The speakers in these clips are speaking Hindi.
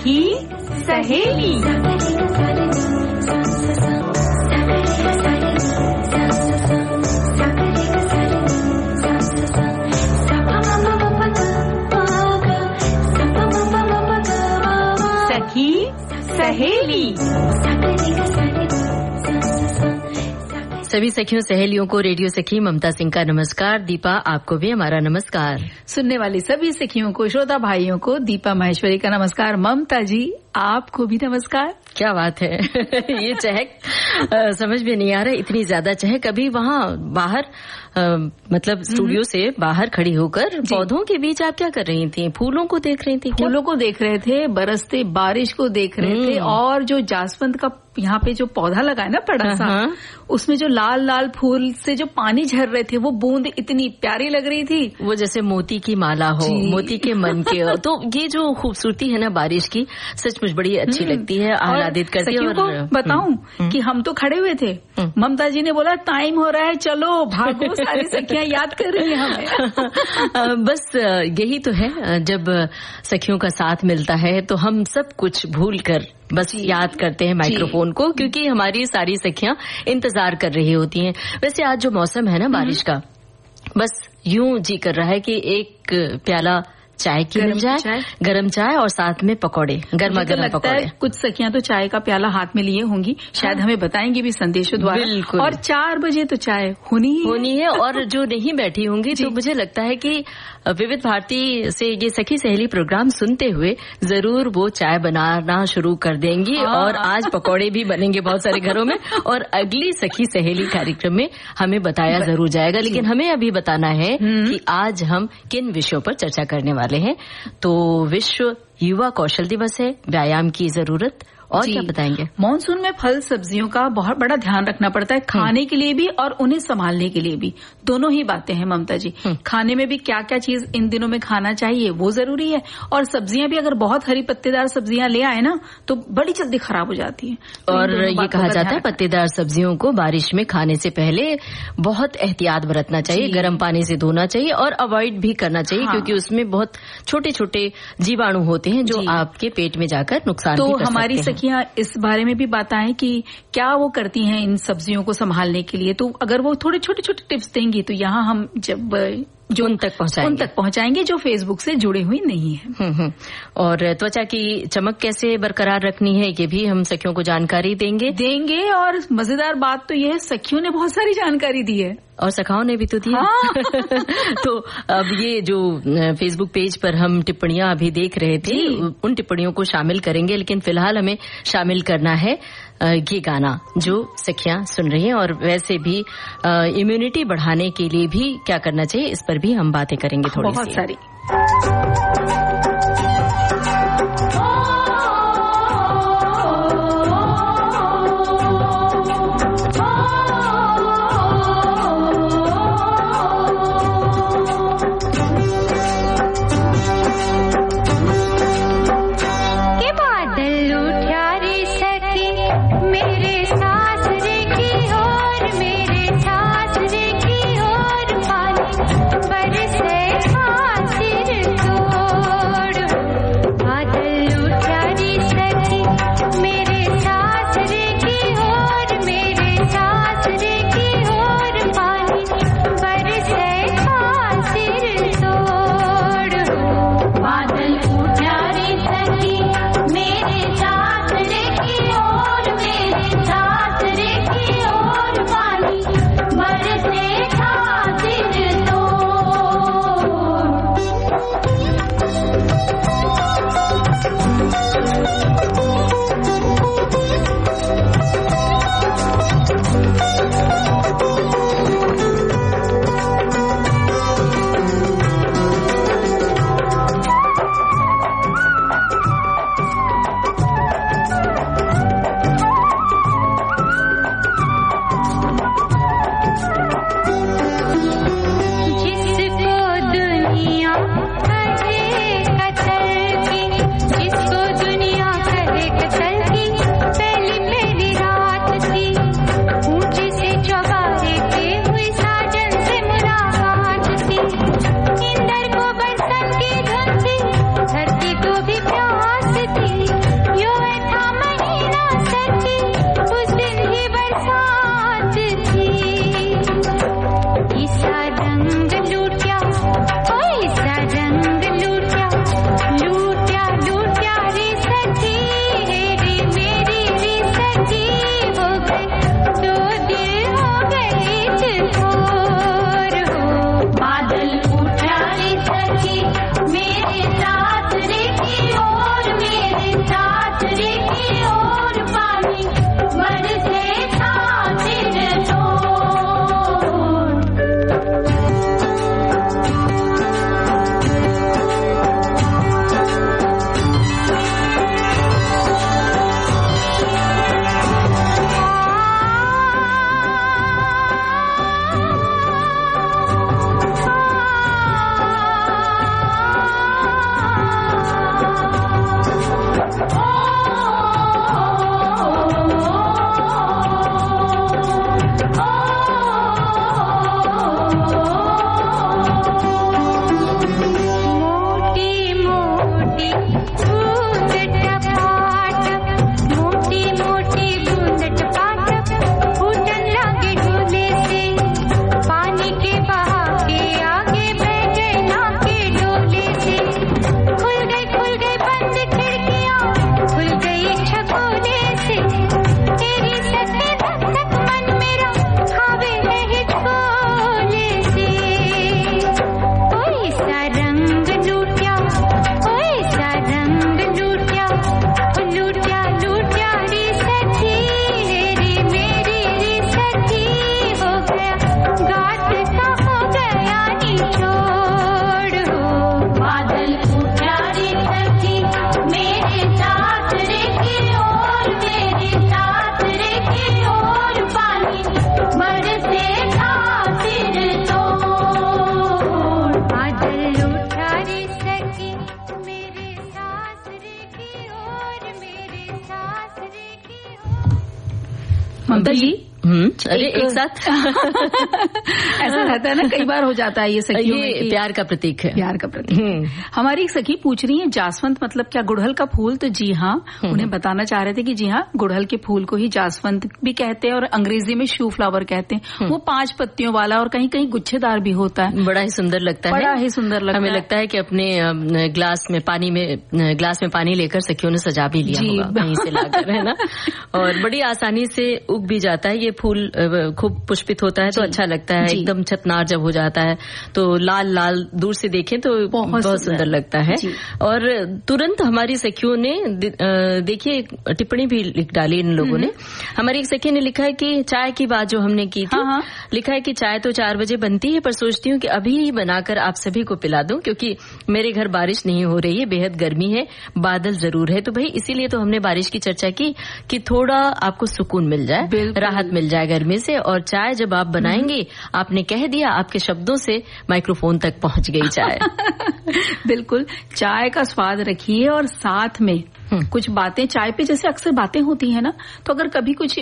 सखी सहेली। सखी सहेली। सभी सखियों सहेलियों को रेडियो सखी ममता सिंह का नमस्कार। दीपा, आपको भी हमारा नमस्कार। सुनने वाली सभी सखियों को, श्रोता भाइयों को दीपा माहेश्वरी का नमस्कार। ममता जी, आपको भी नमस्कार। क्या बात है ये चहक समझ में नहीं आ रहा, इतनी ज्यादा चहक। अभी वहाँ बाहर मतलब स्टूडियो से बाहर खड़ी होकर पौधों के बीच आप क्या कर रही थी? फूलों को देख रही थी? फूलों को देख रहे थे, बरसते बारिश को देख रहे थे, और जो जासवंत का यहाँ पे जो पौधा लगा है ना बड़ा सा, उसमें जो लाल लाल फूल से जो पानी झर रहे थे, वो बूंद इतनी प्यारी लग रही थी, वो जैसे मोती की माला हो, मोती के मन के। तो ये जो खूबसूरती है ना बारिश की, सचमुच बड़ी अच्छी लगती है, आह्लादित करती है। और बताऊं कि हम तो खड़े हुए थे, ममता जी ने बोला टाइम हो रहा है, चलो भागो, सारी सखियां याद कर रही है हमें। बस यही तो है, जब सखियों का साथ मिलता है तो हम सब कुछ भूल कर बस याद करते हैं माइक्रोफोन को, क्योंकि हमारी सारी सखियां इंतजार कर रही होती हैं। वैसे आज जो मौसम है ना बारिश का, बस यूं जी कर रहा है कि एक प्याला चाय की मिल जाए, गरम चाय और साथ में पकौड़े, गर्मा गर्म पकौड़े। कुछ सखियां तो चाय का प्याला हाथ में लिए होंगी, शायद हमें बताएंगी भी संदेशों द्वारा। और 4 बजे तो चाय होनी है। और जो नहीं बैठी होंगी तो मुझे लगता है कि विविध भारती से ये सखी सहेली प्रोग्राम सुनते हुए जरूर वो चाय बनाना शुरू कर देंगी। और आज पकौड़े भी बनेंगे बहुत सारे घरों में, और अगली सखी सहेली कार्यक्रम में हमें बताया जरूर जाएगा। लेकिन हमें अभी बताना है कि आज हम किन विषयों पर चर्चा करने वाले हैं। तो विश्व युवा कौशल दिवस है, व्यायाम की जरूरत, और क्या बताएंगे? मानसून में फल सब्जियों का बहुत बड़ा ध्यान रखना पड़ता है, खाने के लिए भी और उन्हें संभालने के लिए भी। दोनों ही बातें हैं ममता जी। खाने में भी क्या क्या चीज इन दिनों में खाना चाहिए वो जरूरी है, और सब्जियां भी अगर बहुत हरी पत्तेदार सब्जियां ले आए ना तो बड़ी जल्दी खराब हो जाती है। और ये कहा जाता है पत्तेदार सब्जियों को बारिश में खाने से पहले बहुत एहतियात बरतना चाहिए, गर्म पानी से धोना चाहिए और अवॉइड भी करना चाहिए, क्योंकि उसमें बहुत छोटे छोटे जीवाणु होते हैं जो आपके पेट में जाकर नुकसान भी कर सकते हैं। हमारी सखियां इस बारे में भी बताएं कि क्या वो करती हैं इन सब्जियों को संभालने के लिए। तो अगर वो थोड़े छोटे छोटे टिप्स देंगी तो यहाँ हम जब जो उन तक पहुंचाएंगे जो फेसबुक से जुड़े हुई नहीं है। और त्वचा की चमक कैसे बरकरार रखनी है ये भी हम सखियों को जानकारी देंगे। और मजेदार बात तो ये है, सखियों ने बहुत सारी जानकारी दी है और सखाओं ने भी तो दी है। तो अब ये जो फेसबुक पेज पर हम टिप्पणियां अभी देख रहे थे, उन टिप्पणियों को शामिल करेंगे। लेकिन फिलहाल हमें शामिल करना है ये गाना जो सखियां सुन रही हैं। और वैसे भी इम्यूनिटी बढ़ाने के लिए भी क्या करना चाहिए, इस पर भी हम बातें करेंगे थोड़ी बहुत सारी। मेरे साथ की ओर मेरे ममता जी अरे एक साथ ऐसा रहता है ना, कई बार हो जाता है ये सखियों में। ये प्यार का प्रतीक है, प्यार का प्रतीक। हमारी एक सखी पूछ रही है जासवंत मतलब क्या गुड़हल का फूल? तो जी हाँ, उन्हें बताना चाह रहे थे कि जी हाँ, गुड़हल के फूल को ही जासवंत भी कहते हैं और अंग्रेजी में शू फ्लावर कहते हैं। वो 5 पत्तियों वाला और कहीं कहीं गुच्छेदार भी होता है। बड़ा ही सुंदर लगता है, बड़ा ही सुंदर लगता है। हमें लगता है कि अपने ग्लास में पानी लेकर सखियों ने सजा भी लिया होगा कहीं से लाकर, है ना। और बड़ी आसानी से उग भी जाता है ये फूल, खूब पुष्पित होता है तो अच्छा लगता है। एकदम छतनार जब हो जाता है तो लाल लाल दूर से देखें तो बहुत सुंदर लगता है। और तुरंत हमारी सखियों ने देखिए टिप्पणी भी लिख डाली इन लोगों ने। हमारी एक सखी ने लिखा है कि चाय की बात जो हमने की थी, लिखा है कि चाय तो 4 बजे बनती है, पर सोचती हूँ कि अभी ही बनाकर आप सभी को पिला दूं, क्योंकि मेरे घर बारिश नहीं हो रही है, बेहद गर्मी है, बादल जरूर है। तो भाई इसीलिए तो हमने बारिश की चर्चा की कि थोड़ा आपको सुकून मिल जाए, राहत मिल जाए गर्मी से। और चाय जब आप बनाएंगे, आपने कह दिया, आपके शब्दों से माइक्रोफोन तक पहुंच गई चाय। बिल्कुल, चाय का स्वाद रखिए और साथ में कुछ बातें, चाय पे जैसे अक्सर बातें होती है ना, तो अगर कभी कुछ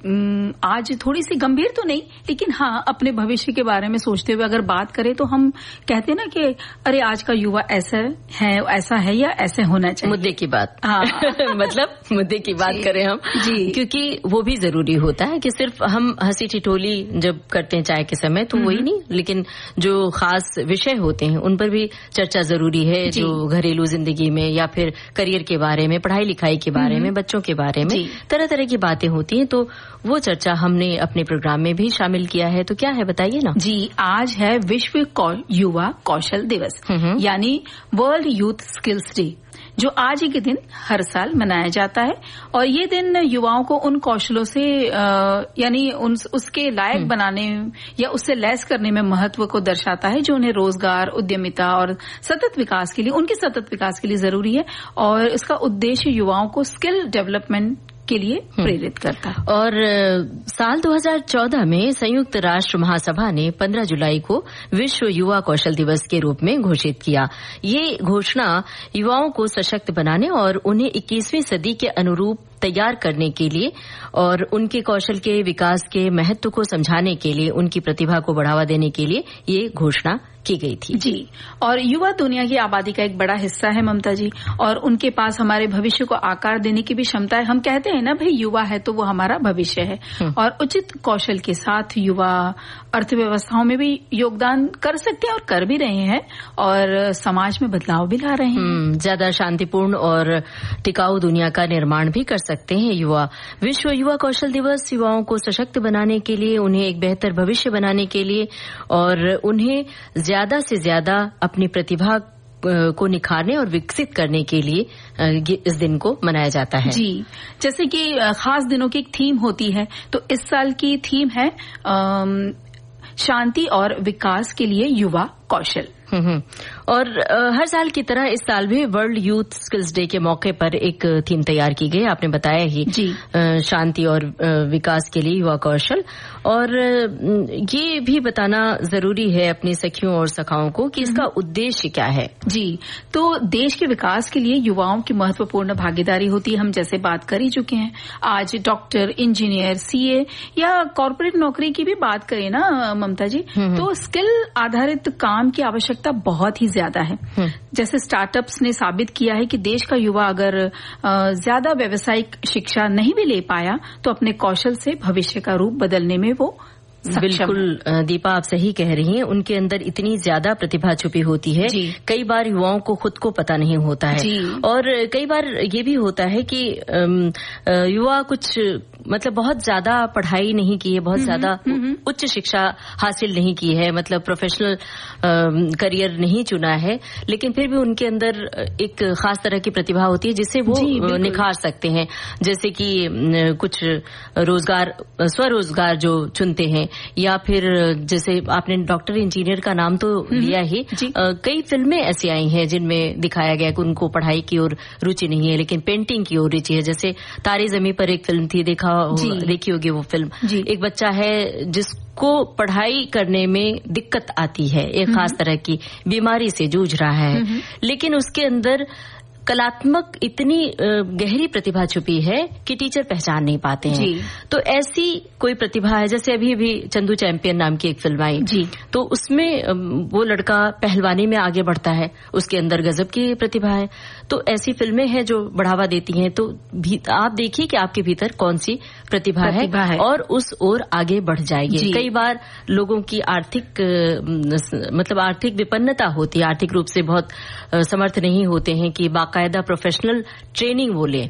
आज थोड़ी सी गंभीर तो नहीं, लेकिन हाँ अपने भविष्य के बारे में सोचते हुए अगर बात करें तो हम कहते हैं ना कि अरे आज का युवा ऐसा है या ऐसे होना चाहिए। मुद्दे की बात, हाँ मतलब मुद्दे की बात करें हम जी, क्योंकि वो भी जरूरी होता है कि सिर्फ हम हंसी ठिठोली जब करते हैं चाय के समय तो वही नहीं, लेकिन जो खास विषय होते हैं उन पर भी चर्चा जरूरी है, जो घरेलू जिंदगी में या फिर करियर के बारे में, पढ़ाई लिखाई के बारे में, बच्चों के बारे में तरह तरह की बातें होती हैं। तो वो चर्चा हमने अपने प्रोग्राम में भी शामिल किया है। तो क्या है बताइए ना जी। आज है विश्व युवा कौशल दिवस, यानी वर्ल्ड यूथ स्किल्स डे, जो आज ही के दिन हर साल मनाया जाता है। और ये दिन युवाओं को उन कौशलों से यानी उसके लायक बनाने या उससे लैस करने में महत्व को दर्शाता है, जो उन्हें रोजगार, उद्यमिता और सतत विकास के लिए, उनके सतत विकास के लिए जरूरी है। और इसका उद्देश्य युवाओं को स्किल डेवलपमेंट के लिए प्रेरित करता है। और साल 2014 में संयुक्त राष्ट्र महासभा ने 15 जुलाई को विश्व युवा कौशल दिवस के रूप में घोषित किया। ये घोषणा युवाओं को सशक्त बनाने और उन्हें 21वीं सदी के अनुरूप तैयार करने के लिए और उनके कौशल के विकास के महत्व को समझाने के लिए, उनकी प्रतिभा को बढ़ावा देने के लिए ये घोषणा की गई थी जी। और युवा दुनिया की आबादी का एक बड़ा हिस्सा है ममता जी, और उनके पास हमारे भविष्य को आकार देने की भी क्षमता है। हम कहते हैं ना भाई युवा है तो वो हमारा भविष्य है, और उचित कौशल के साथ युवा अर्थव्यवस्थाओं में भी योगदान कर सकते हैं और कर भी रहे हैं, और समाज में बदलाव भी ला रहे हैं। ज्यादा शांतिपूर्ण और टिकाऊ दुनिया का निर्माण भी कर सकते हैं युवा। विश्व युवा कौशल दिवस युवाओं को सशक्त बनाने के लिए, उन्हें एक बेहतर भविष्य बनाने के लिए और उन्हें ज्यादा से ज्यादा अपनी प्रतिभा को निखारने और विकसित करने के लिए इस दिन को मनाया जाता है जी। जैसे कि खास दिनों की एक थीम होती है, तो इस साल की थीम है शांति और विकास के लिए युवा कौशल। और हर साल की तरह इस साल भी वर्ल्ड यूथ स्किल्स डे के मौके पर एक थीम तैयार की गई, आपने बताया ही जी। शांति और विकास के लिए युवा कौशल। और ये भी बताना जरूरी है अपनी सखियों और सखाओं को कि इसका उद्देश्य क्या है जी। तो देश के विकास के लिए युवाओं की महत्वपूर्ण भागीदारी होती है, हम जैसे बात कर ही चुके हैं। आज डॉक्टर, इंजीनियर, सीए या कॉर्पोरेट नौकरी की भी बात करें ना ममता जी, तो स्किल आधारित काम की आवश्यकता बहुत ही ज्यादा है। जैसे स्टार्टअप्स ने साबित किया है कि देश का युवा अगर ज्यादा व्यावसायिक शिक्षा नहीं भी ले पाया तो अपने कौशल से भविष्य का रूप बदलने में वो बिल्कुल दीपा, आप सही कह रही हैं। उनके अंदर इतनी ज्यादा प्रतिभा छुपी होती है, कई बार युवाओं को खुद को पता नहीं होता है। और कई बार ये भी होता है कि युवा कुछ मतलब बहुत ज्यादा पढ़ाई नहीं की है, बहुत ज्यादा उच्च शिक्षा हासिल नहीं की है, मतलब प्रोफेशनल करियर नहीं चुना है, लेकिन फिर भी उनके अंदर एक खास तरह की प्रतिभा होती है जिसे वो निखार सकते हैं। जैसे कि कुछ रोजगार, स्वरोजगार जो चुनते हैं, या फिर जैसे आपने डॉक्टर, इंजीनियर का नाम तो लिया ही, कई फिल्में ऐसी आई हैं जिनमें दिखाया गया कि उनको पढ़ाई की ओर रुचि नहीं है लेकिन पेंटिंग की ओर रुचि है। जैसे तारे ज़मीं पर एक फिल्म थी, देखी होगी वो फिल्म। एक बच्चा है जिसको पढ़ाई करने में दिक्कत आती है, एक खास तरह की बीमारी से जूझ रहा है, लेकिन उसके अंदर कलात्मक इतनी गहरी प्रतिभा छुपी है कि टीचर पहचान नहीं पाते हैं। तो ऐसी कोई प्रतिभा है, जैसे अभी भी चंदू चैंपियन नाम की एक फिल्म आई जी, तो उसमें वो लड़का पहलवानी में आगे बढ़ता है, उसके अंदर गजब की प्रतिभा है। तो ऐसी फिल्में हैं जो बढ़ावा देती हैं। तो आप देखिए कि आपके भीतर कौन सी प्रतिभा है और उस ओर आगे बढ़ जाएगी। कई बार लोगों की आर्थिक विपन्नता होती है, आर्थिक रूप से बहुत समर्थ नहीं होते हैं कि बाकायदा प्रोफेशनल ट्रेनिंग वो ले।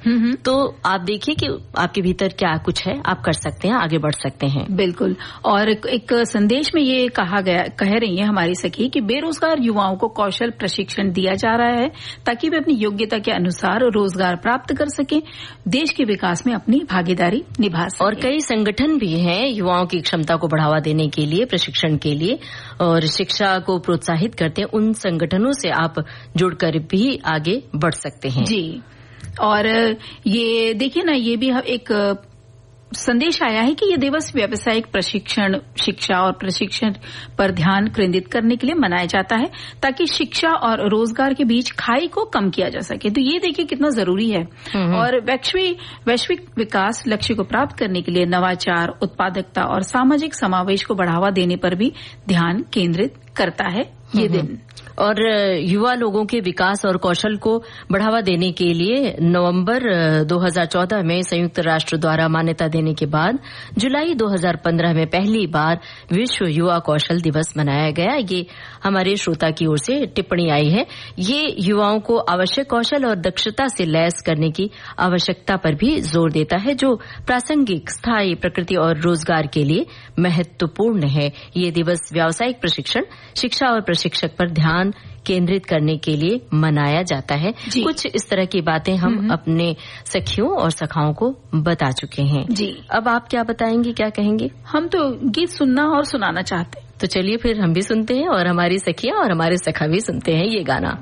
तो आप देखिए कि आपके भीतर क्या कुछ है, आप कर सकते हैं, आगे बढ़ सकते हैं। बिल्कुल। और एक संदेश में ये कह रही है हमारी सखी कि बेरोजगार युवाओं को कौशल प्रशिक्षण दिया जा रहा है ताकि वे अपनी योग्यता के अनुसार रोजगार प्राप्त कर सकें, देश के विकास में अपनी भागीदारी निभा सकें। और कई संगठन भी हैं युवाओं की क्षमता को बढ़ावा देने के लिए, प्रशिक्षण के लिए और शिक्षा को प्रोत्साहित करते हैं। उन संगठनों से आप जुड़कर भी आगे बढ़ सकते हैं। जी। और ये देखिए ना, ये भी एक संदेश आया है कि ये दिवस व्यावसायिक प्रशिक्षण, शिक्षा और प्रशिक्षण पर ध्यान केंद्रित करने के लिए मनाया जाता है ताकि शिक्षा और रोजगार के बीच खाई को कम किया जा सके। तो ये देखिए कितना जरूरी है। और वैश्विक विकास लक्ष्य को प्राप्त करने के लिए नवाचार, उत्पादकता और सामाजिक समावेश को बढ़ावा देने पर भी ध्यान केंद्रित करता है ये दिन। और युवा लोगों के विकास और कौशल को बढ़ावा देने के लिए नवंबर 2014 में संयुक्त राष्ट्र द्वारा मान्यता देने के बाद जुलाई 2015 में पहली बार विश्व युवा कौशल दिवस मनाया गया। ये हमारे श्रोता की ओर से टिप्पणी आई है। ये युवाओं को आवश्यक कौशल और दक्षता से लैस करने की आवश्यकता पर भी जोर देता है, जो प्रासंगिक, स्थायी, प्रकृति और रोजगार के लिए महत्वपूर्ण है। ये दिवस व्यावसायिक प्रशिक्षण, शिक्षा और प्रशिक्षक पर ध्यान केंद्रित करने के लिए मनाया जाता है। कुछ इस तरह की बातें हम अपने सखियों और सखाओं को बता चुके हैं। जी, अब आप क्या बताएंगे, क्या कहेंगे? हम तो गीत सुनना और सुनाना चाहते हैं। तो चलिए फिर हम भी सुनते हैं और हमारी सखियां और हमारे सखा भी सुनते हैं ये गाना।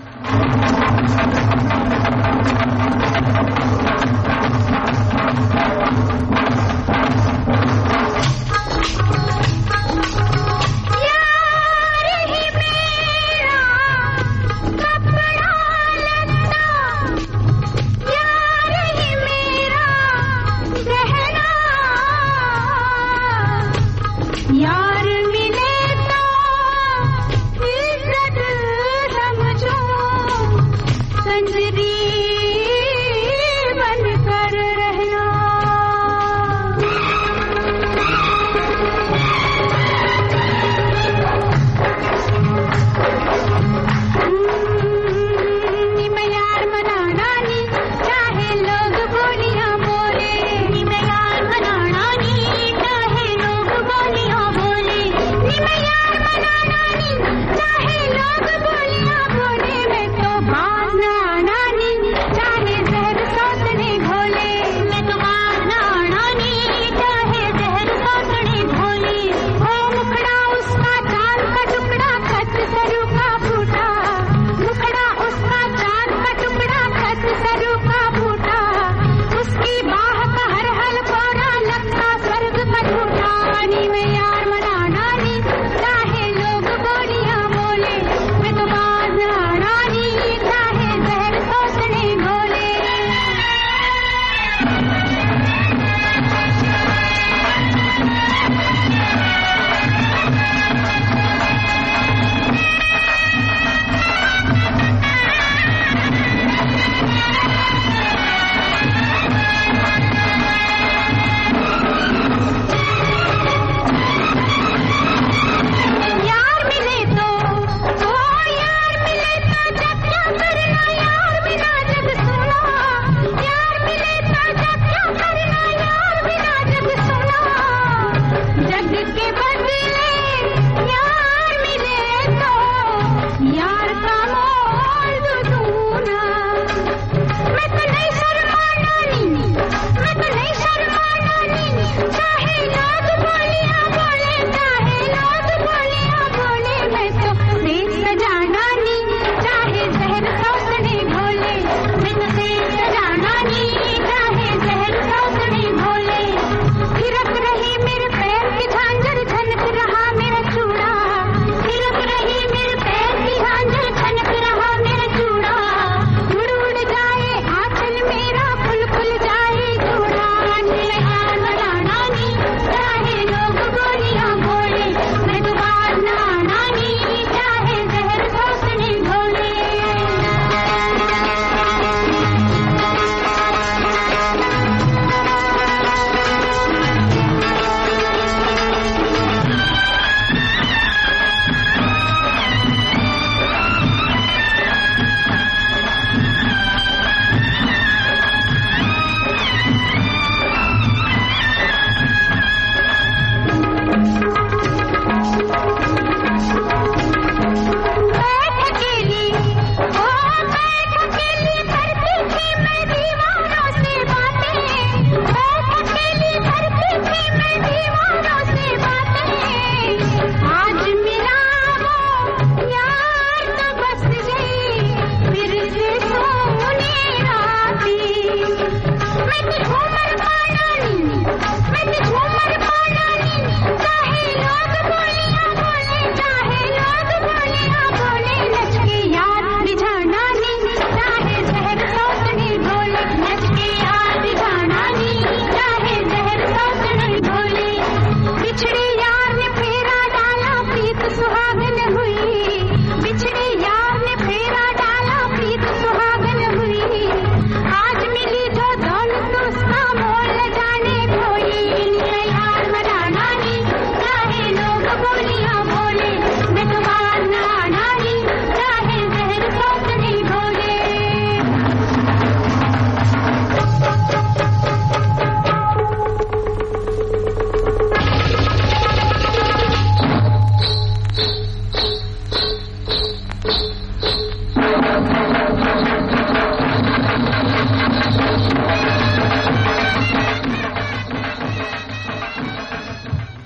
बोले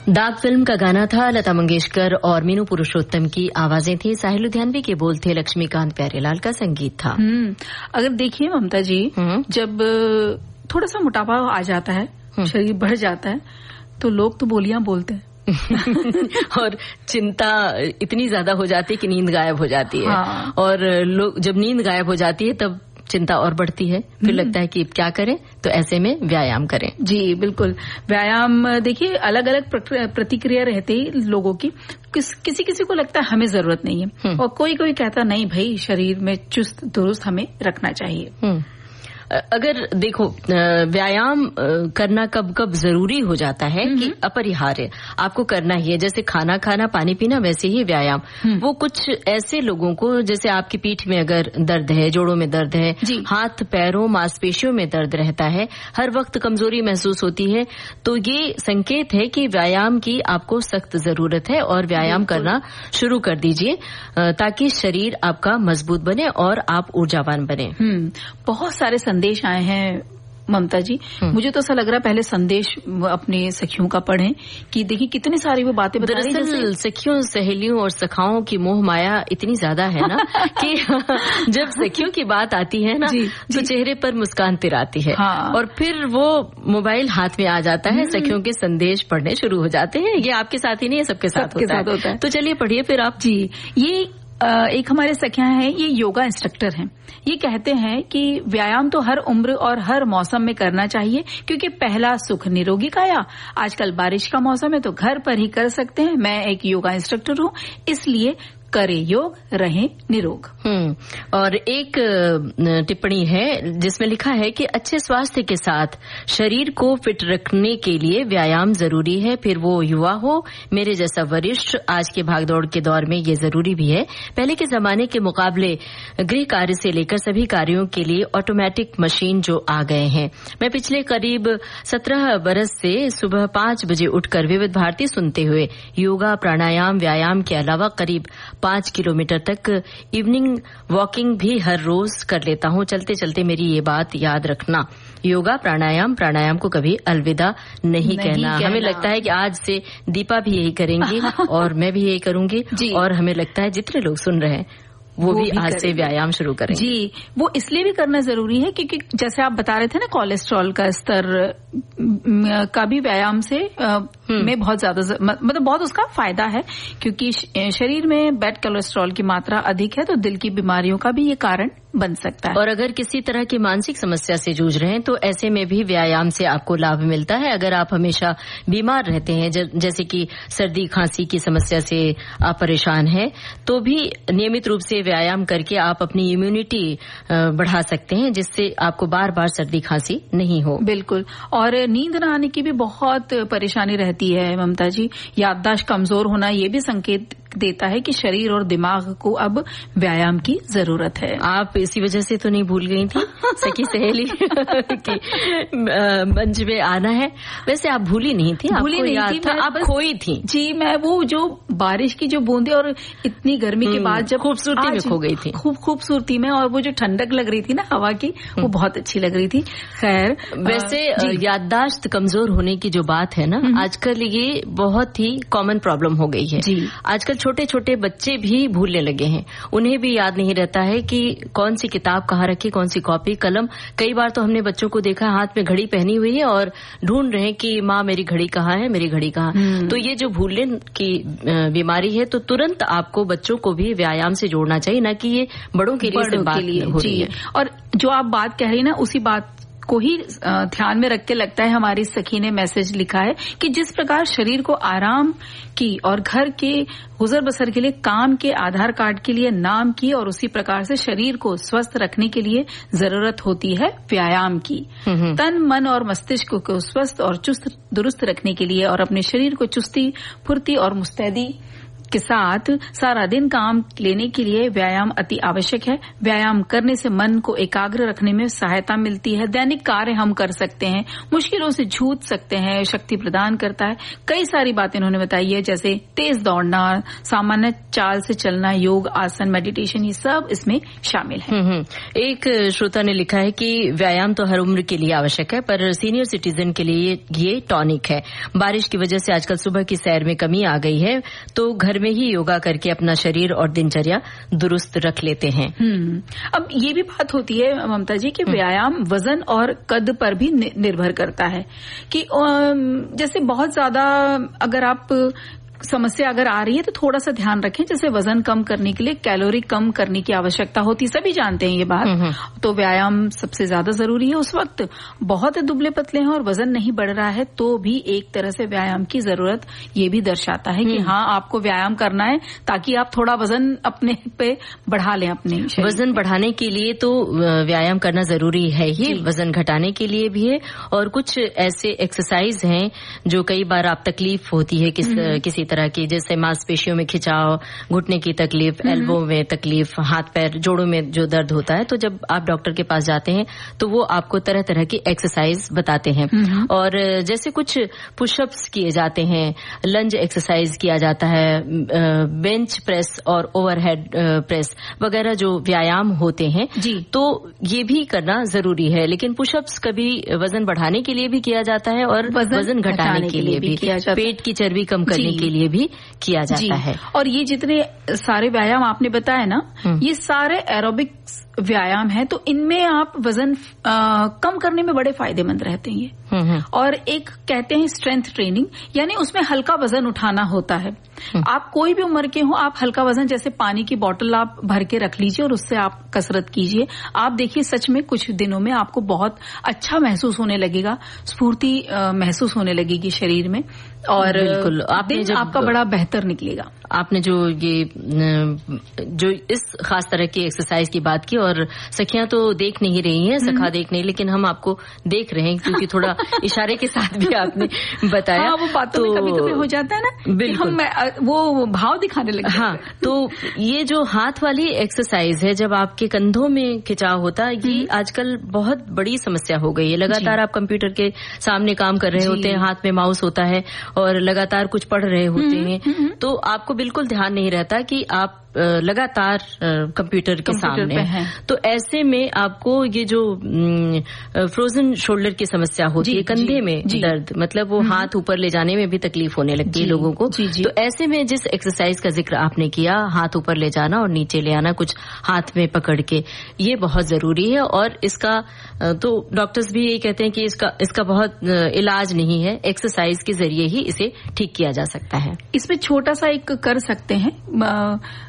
दाग फिल्म का गाना था। लता मंगेशकर और मीनू पुरुषोत्तम की आवाजें थी। साहिल लुधियानवी के बोल थे। लक्ष्मीकांत प्यारेलाल का संगीत था। अगर देखिए ममता जी, जब थोड़ा सा मोटापा आ जाता है, शरीर बढ़ जाता है, तो लोग तो बोलियां बोलते हैं और चिंता इतनी ज्यादा हो जाती है कि नींद गायब हो जाती है। हाँ। और लोग जब नींद गायब हो जाती है तब चिंता और बढ़ती है। फिर लगता है कि क्या करें, तो ऐसे में व्यायाम करें। जी बिल्कुल, व्यायाम देखिए अलग अलग प्रतिक्रिया रहती है लोगों की। किसी किसी को लगता है हमें जरूरत नहीं है, और कोई कोई कहता नहीं भाई शरीर में चुस्त दुरुस्त हमें रखना चाहिए। अगर देखो व्यायाम करना कब कब जरूरी हो जाता है कि अपरिहार्य आपको करना ही है, जैसे खाना खाना पानी पीना, वैसे ही व्यायाम। वो कुछ ऐसे लोगों को, जैसे आपकी पीठ में अगर दर्द है, जोड़ों में दर्द है, हाथ पैरों मांसपेशियों में दर्द रहता है, हर वक्त कमजोरी महसूस होती है, तो ये संकेत है कि व्यायाम की आपको सख्त जरूरत है और व्यायाम करना शुरू कर दीजिए ताकि शरीर आपका मजबूत बने और आप ऊर्जावान बने। बहुत सारे संदेश आए हैं ममता जी, मुझे तो ऐसा लग रहा है पहले संदेश अपने सखियों का पढ़ें कि देखिए कितनी सारी वो बातें बता रही हैं। दरअसल सखियों, सहेलियों और सखाओं की मोह माया इतनी ज्यादा है ना कि जब सखियों की बात आती है ना तो चेहरे पर मुस्कान तिराती है। हाँ। और फिर वो मोबाइल हाथ में आ जाता है, सखियों के संदेश पढ़ने शुरू हो जाते हैं। ये आपके साथ ही नहीं है, सबके साथ होता है। तो चलिए पढ़िए फिर आप। जी, ये एक हमारे सखियां हैं, ये योगा इंस्ट्रक्टर हैं। ये कहते हैं कि व्यायाम तो हर उम्र और हर मौसम में करना चाहिए, क्योंकि पहला सुख निरोगी काया। आजकल बारिश का मौसम है तो घर पर ही कर सकते हैं। मैं एक योगा इंस्ट्रक्टर हूँ, इसलिए करे योग, रहे निरोग। और एक टिप्पणी है जिसमें लिखा है कि अच्छे स्वास्थ्य के साथ शरीर को फिट रखने के लिए व्यायाम जरूरी है, फिर वो युवा हो, मेरे जैसा वरिष्ठ। आज के भागदौड़ के दौर में ये जरूरी भी है। पहले के जमाने के मुकाबले गृह कार्य से लेकर सभी कार्यों के लिए ऑटोमेटिक मशीन जो आ गए हैं। मैं पिछले करीब 17 बरस से सुबह 5 बजे उठकर विविध भारती सुनते हुए योगा, प्राणायाम, व्यायाम के अलावा करीब 5 किलोमीटर तक इवनिंग वॉकिंग भी हर रोज कर लेता हूँ। चलते चलते मेरी ये बात याद रखना, योगा प्राणायाम को कभी अलविदा नहीं कहना। हमें लगता है कि आज से दीपा भी यही करेंगी और मैं भी यही करूंगी, और हमें लगता है जितने लोग सुन रहे हैं वो भी आज से व्यायाम शुरू करेंगे। जी, वो इसलिए भी करना जरूरी है क्योंकि जैसे आप बता रहे थे ना, कोलेस्ट्रॉल का स्तर का भी व्यायाम से में बहुत ज्यादा मतलब बहुत उसका फायदा है, क्योंकि शरीर में बैड कोलेस्ट्रॉल की मात्रा अधिक है तो दिल की बीमारियों का भी ये कारण बन सकता है। और अगर किसी तरह की मानसिक समस्या से जूझ रहे हैं तो ऐसे में भी व्यायाम से आपको लाभ मिलता है। अगर आप हमेशा बीमार रहते हैं, जैसे कि सर्दी खांसी की समस्या से आप परेशान हैं, तो भी नियमित रूप से व्यायाम करके आप अपनी इम्यूनिटी बढ़ा सकते हैं, जिससे आपको बार बार सर्दी खांसी नहीं हो। बिल्कुल। और नींद न आने की भी बहुत परेशानी रहती है ममता जी। याददाश्त कमजोर होना ये भी संकेत देता है कि शरीर और दिमाग को अब व्यायाम की जरूरत है। आप इसी वजह से तो नहीं भूल गई थी सखी सहेली कि मंच में आना है? वैसे आप भूली नहीं थी, भूली नहीं थी, था, आप खोई थी। जी, मैं वो जो बारिश की जो बूंदे और इतनी गर्मी के बाद जब खूबसूरती में खो गई थी, खूबसूरती में, और वो जो ठंडक लग रही थी ना हवा की, वो बहुत अच्छी लग रही थी। खैर, वैसे याददाश्त कमजोर होने की जो बात है ना, आजकल ये बहुत ही कॉमन प्रॉब्लम हो गई है। आजकल छोटे छोटे बच्चे भी भूलने लगे हैं, उन्हें भी याद नहीं रहता है कि कौन सी किताब कहाँ रखी, कौन सी कॉपी कलम। कई बार तो हमने बच्चों को देखा हाथ में घड़ी पहनी हुई है और ढूंढ रहे हैं कि माँ मेरी घड़ी कहाँ है, मेरी घड़ी कहाँ। तो ये जो भूलने की बीमारी है, तो तुरंत आपको बच्चों को भी व्यायाम से जोड़ना चाहिए, ना कि ये बड़ों के लिए हो रही है। और जो आप बात कह रही है ना, उसी बात को ही ध्यान में रख के लगता है हमारी सखी ने मैसेज लिखा है कि जिस प्रकार शरीर को आराम की और घर के गुजर बसर के लिए काम के आधार कार्ड के लिए नाम की, और उसी प्रकार से शरीर को स्वस्थ रखने के लिए जरूरत होती है व्यायाम की। तन मन और मस्तिष्क को स्वस्थ और चुस्त दुरुस्त रखने के लिए और अपने शरीर को चुस्ती फुर्ती और मुस्तैदी के साथ सारा दिन काम लेने के लिए व्यायाम अति आवश्यक है। व्यायाम करने से मन को एकाग्र रखने में सहायता मिलती है। दैनिक कार्य हम कर सकते हैं, मुश्किलों से जूझ सकते हैं, शक्ति प्रदान करता है। कई सारी बातें उन्होंने बताई है, जैसे तेज दौड़ना, सामान्य चाल से चलना, योग, आसन, मेडिटेशन, ये सब इसमें शामिल है। एक श्रोता ने लिखा है कि व्यायाम तो हर उम्र के लिए आवश्यक है, पर सीनियर सिटीजन के लिए ये टॉनिक है। बारिश की वजह से आजकल सुबह की सैर में कमी आ गई है, तो घर में ही योगा करके अपना शरीर और दिनचर्या दुरुस्त रख लेते हैं। अब ये भी बात होती है ममता जी कि व्यायाम वजन और कद पर भी निर्भर करता है कि जैसे बहुत ज्यादा अगर आप समस्या अगर आ रही है तो थोड़ा सा ध्यान रखें। जैसे वजन कम करने के लिए कैलोरी कम करने की आवश्यकता होती, सभी जानते हैं ये बात। तो व्यायाम सबसे ज्यादा जरूरी है उस वक्त। बहुत दुबले पतले हैं और वजन नहीं बढ़ रहा है तो भी एक तरह से व्यायाम की जरूरत ये भी दर्शाता है कि हाँ, आपको व्यायाम करना है ताकि आप थोड़ा वजन अपने पे बढ़ा लें। अपने वजन बढ़ाने के लिए तो व्यायाम करना जरूरी है ही, वजन घटाने के लिए भी है। और कुछ ऐसे एक्सरसाइज हैं जो कई बार आप तकलीफ होती है किसी तरह की, जैसे मांसपेशियों में खिंचाव, घुटने की तकलीफ, एल्बो में तकलीफ, हाथ पैर जोड़ों में जो दर्द होता है, तो जब आप डॉक्टर के पास जाते हैं तो वो आपको तरह तरह की एक्सरसाइज बताते हैं। और जैसे कुछ पुशअप्स किए जाते हैं, लंज एक्सरसाइज किया जाता है, बेंच प्रेस और ओवरहेड प्रेस वगैरह जो व्यायाम होते हैं, तो ये भी करना जरूरी है। लेकिन पुशअप्स कभी वजन बढ़ाने के लिए भी किया जाता है और वजन घटाने के लिए भी, पेट की चर्बी कम करने के लिए भी किया जाता है। और ये जितने सारे व्यायाम आपने बताए ना, ये सारे एरोबिक्स व्यायाम है, तो इनमें आप वजन कम करने में बड़े फायदेमंद रहते हैं ये। और एक कहते हैं स्ट्रेंथ ट्रेनिंग, यानी उसमें हल्का वजन उठाना होता है। आप कोई भी उम्र के हो, आप हल्का वजन, जैसे पानी की बोतल आप भर के रख लीजिए और उससे आप कसरत कीजिए। आप देखिए सच में कुछ दिनों में आपको बहुत अच्छा महसूस होने लगेगा, स्फूर्ति महसूस होने लगेगी शरीर में, और बिल्कुल दिन आपका बड़ा बेहतर निकलेगा। आपने जो इस खास तरह की एक्सरसाइज की बात की, और सखियां तो देख नहीं रही हैं, सखा देख नहीं, लेकिन हम आपको देख रहे हैं क्योंकि थोड़ा इशारे के साथ भी आपने बताया। हाँ, वो बातों में कभी-कभी हो जाता है ना, बिल्कुल, हम वो भाव दिखाने लगते हैं। हाँ, तो ये जो हाथ वाली एक्सरसाइज है, जब आपके कंधों में खिंचाव होता है, ये आजकल बहुत बड़ी समस्या हो गई है। लगातार आप कंप्यूटर के सामने काम कर रहे होते हैं, हाथ में माउस होता है और लगातार कुछ पढ़ रहे होते हैं, तो आपको बिल्कुल ध्यान नहीं रहता कि आप लगातार कंप्यूटर के सामने हैं। तो ऐसे में आपको ये जो फ्रोजन शोल्डर की समस्या होती है, कंधे में दर्द, मतलब वो हाथ ऊपर ले जाने में भी तकलीफ होने लगती है लोगों को। तो ऐसे में जिस एक्सरसाइज का जिक्र आपने किया, हाथ ऊपर ले जाना और नीचे ले आना कुछ हाथ में पकड़ के, ये बहुत जरूरी है। और इसका तो डॉक्टर्स भी यही कहते हैं कि इसका बहुत इलाज नहीं है, एक्सरसाइज के जरिए ही इसे ठीक किया जा सकता है। इसमें छोटा सा एक कर सकते हैं,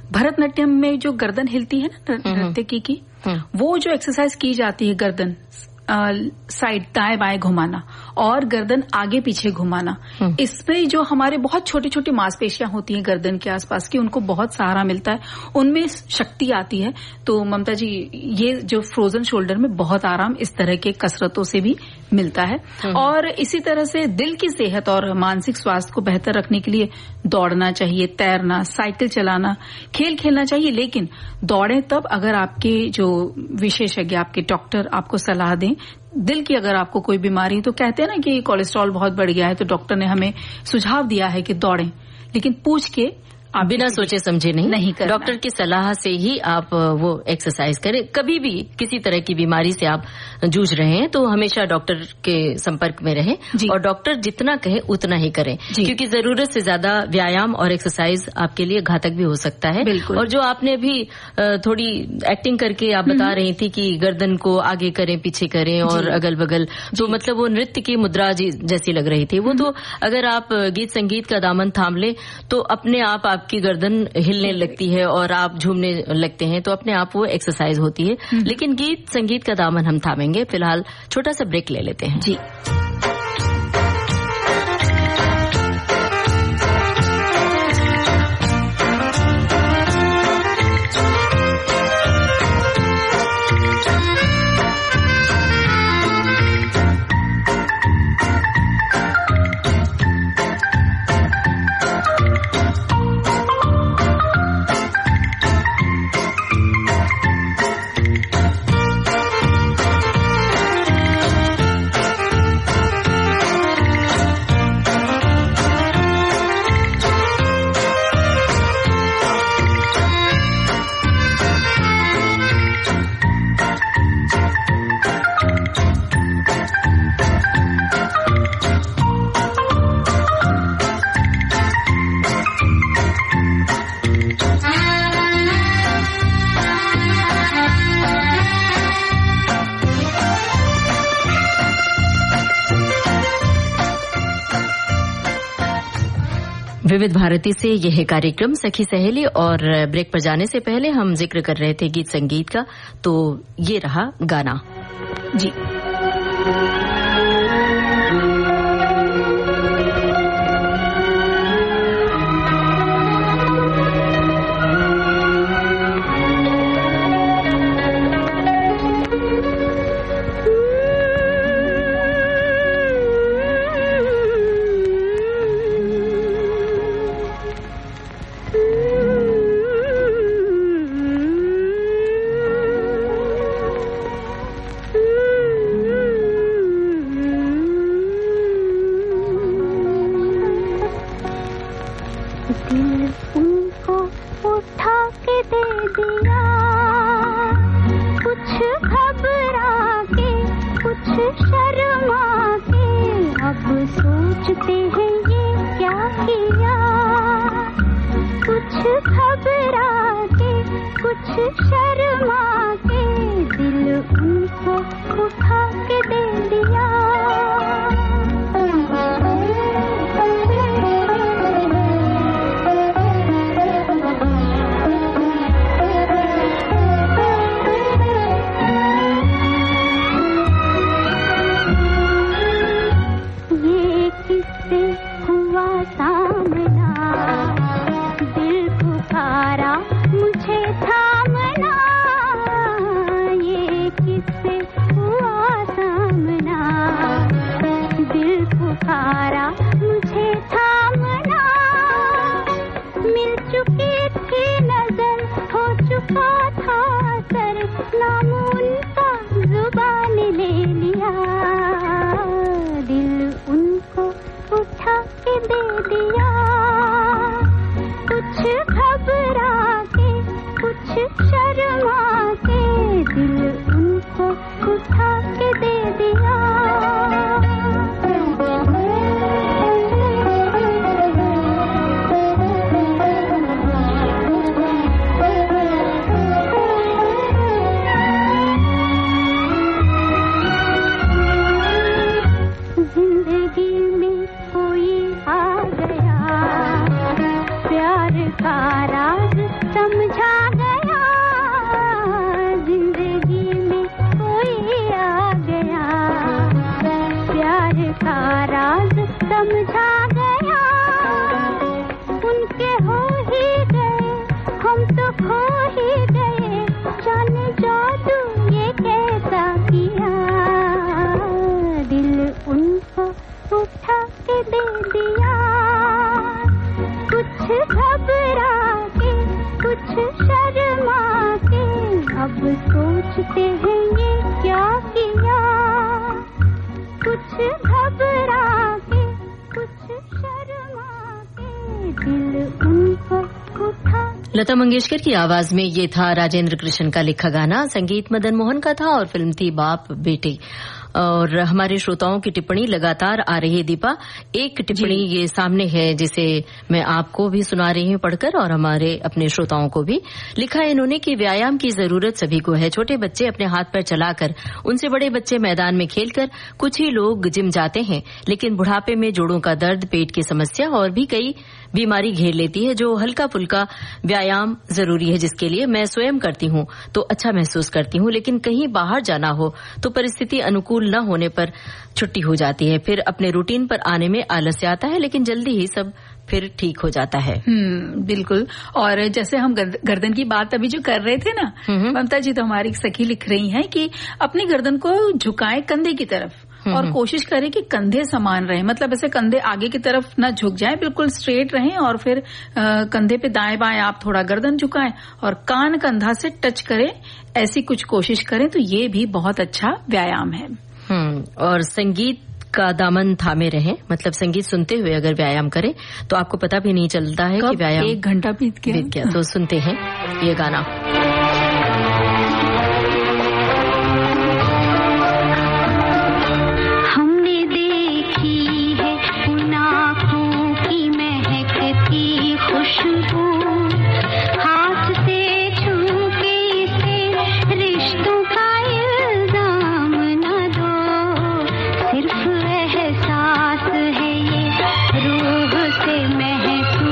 भरतनाट्यम में जो गर्दन हिलती है ना नर्तकी की, वो जो एक्सरसाइज की जाती है, गर्दन साइड दाएं बाएं घुमाना और गर्दन आगे पीछे घुमाना, इसमें जो हमारे बहुत छोटी छोटी मांसपेशियां होती हैं गर्दन के आसपास की, उनको बहुत सहारा मिलता है, उनमें शक्ति आती है। तो ममता जी, ये जो फ्रोजन शोल्डर में बहुत आराम इस तरह के कसरतों से भी मिलता है। और इसी तरह से दिल की सेहत और मानसिक स्वास्थ्य को बेहतर रखने के लिए दौड़ना चाहिए, तैरना, साइकिल चलाना, खेल खेलना चाहिए। लेकिन दौड़ें तब अगर आपके जो विशेषज्ञ, आपके डॉक्टर आपको सलाह दें। दिल की अगर आपको कोई बीमारी, तो कहते हैं ना कि कोलेस्ट्रॉल बहुत बढ़ गया है, तो डॉक्टर ने हमें सुझाव दिया है कि दौड़ें, लेकिन पूछ के आप बिना सोचे समझे नहीं करना। डॉक्टर की सलाह से ही आप वो एक्सरसाइज करें। कभी भी किसी तरह की बीमारी से आप जूझ रहे हैं तो हमेशा डॉक्टर के संपर्क में रहें और डॉक्टर जितना कहे उतना ही करें, क्योंकि जरूरत से ज्यादा व्यायाम और एक्सरसाइज आपके लिए घातक भी हो सकता है। और जो आपने अभी थोड़ी एक्टिंग करके आप बता रही थी कि गर्दन को आगे करें, पीछे करें और अगल बगल, तो मतलब वो नृत्य की मुद्रा जैसी लग रही थी वो। तो अगर आप गीत संगीत का दामन थाम ले तो अपने आप आपकी गर्दन हिलने लगती है और आप झूमने लगते हैं, तो अपने आप वो एक्सरसाइज होती है। लेकिन गीत संगीत का दामन हम थामेंगे। फिलहाल छोटा सा ब्रेक ले लेते हैं। जी विविध भारती से यह कार्यक्रम सखी सहेली, और ब्रेक पर जाने से पहले हम जिक्र कर रहे थे गीत संगीत का, तो ये रहा गाना जी। लता मंगेशकर की आवाज में ये था राजेंद्र कृष्ण का लिखा गाना। संगीत मदन मोहन का था और फिल्म थी बाप बेटे। और हमारे श्रोताओं की टिप्पणी लगातार आ रही है। दीपा, एक टिप्पणी ये सामने है जिसे मैं आपको भी सुना रही हूँ पढ़कर और हमारे अपने श्रोताओं को भी। लिखा है इन्होंने कि व्यायाम की जरूरत सभी को है। छोटे बच्चे अपने हाथ पैर चलाकर, उनसे बड़े बच्चे मैदान में खेलकर, कुछ ही लोग जिम जाते हैं, लेकिन बुढ़ापे में जोड़ों का दर्द, पेट की समस्या और भी कई बीमारी घेर लेती है। जो हल्का फुल्का व्यायाम जरूरी है, जिसके लिए मैं स्वयं करती हूँ तो अच्छा महसूस करती हूँ, लेकिन कहीं बाहर जाना हो तो परिस्थिति अनुकूल न होने पर छुट्टी हो जाती है। फिर अपने रूटीन पर आने में आलस्य आता है, लेकिन जल्दी ही सब फिर ठीक हो जाता है। बिल्कुल। और जैसे हम गर्दन की बात अभी जो कर रहे थे ना, ममता जी तो हमारी सखी लिख रही हैं कि अपनी गर्दन को झुकाएं कंधे की तरफ और कोशिश करें कि कंधे समान रहें, मतलब ऐसे कंधे आगे की तरफ न झुक जाएं, बिल्कुल स्ट्रेट रहें। और फिर कंधे पे दाएं बाएं आप थोड़ा गर्दन झुकाएं और कान कंधा से टच करें, ऐसी कुछ कोशिश करें तो ये भी बहुत अच्छा व्यायाम है। और संगीत का दामन थामे रहें, मतलब संगीत सुनते हुए अगर व्यायाम करें तो आपको पता भी नहीं चलता है कि व्यायाम 1 घंटा बीत गया। तो सुनते हैं ये गाना। महसूस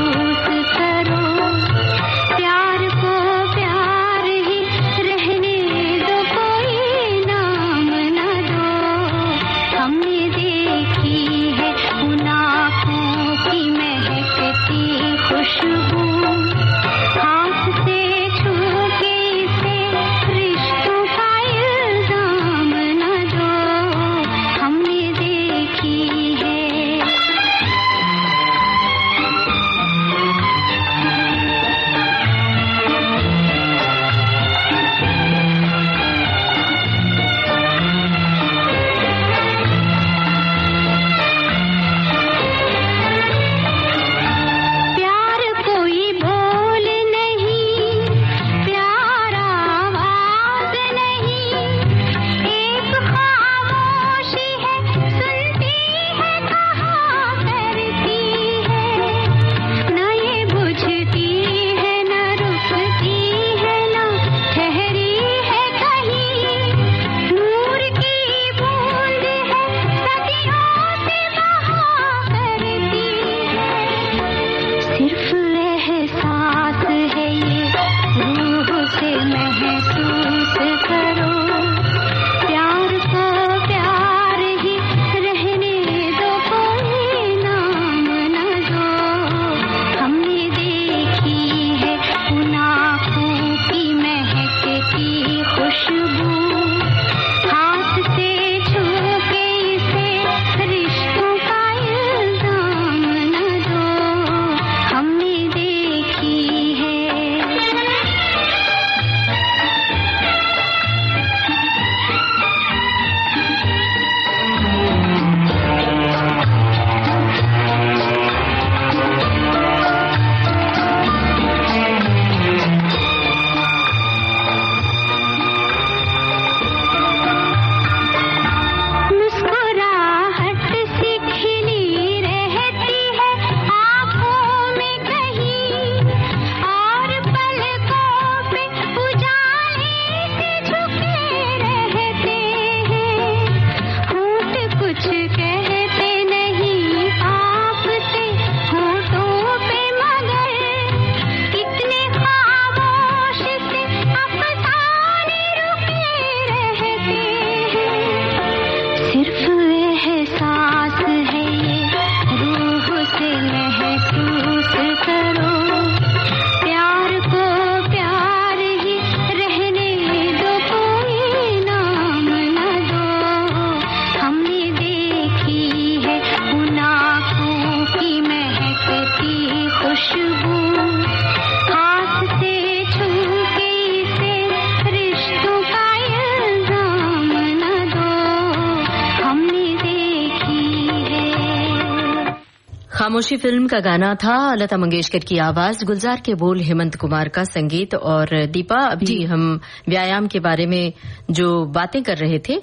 खामोशी फिल्म का गाना था, लता मंगेशकर की आवाज, गुलजार के बोल, हेमंत कुमार का संगीत। और दीपा, अभी हम व्यायाम के बारे में जो बातें कर रहे थे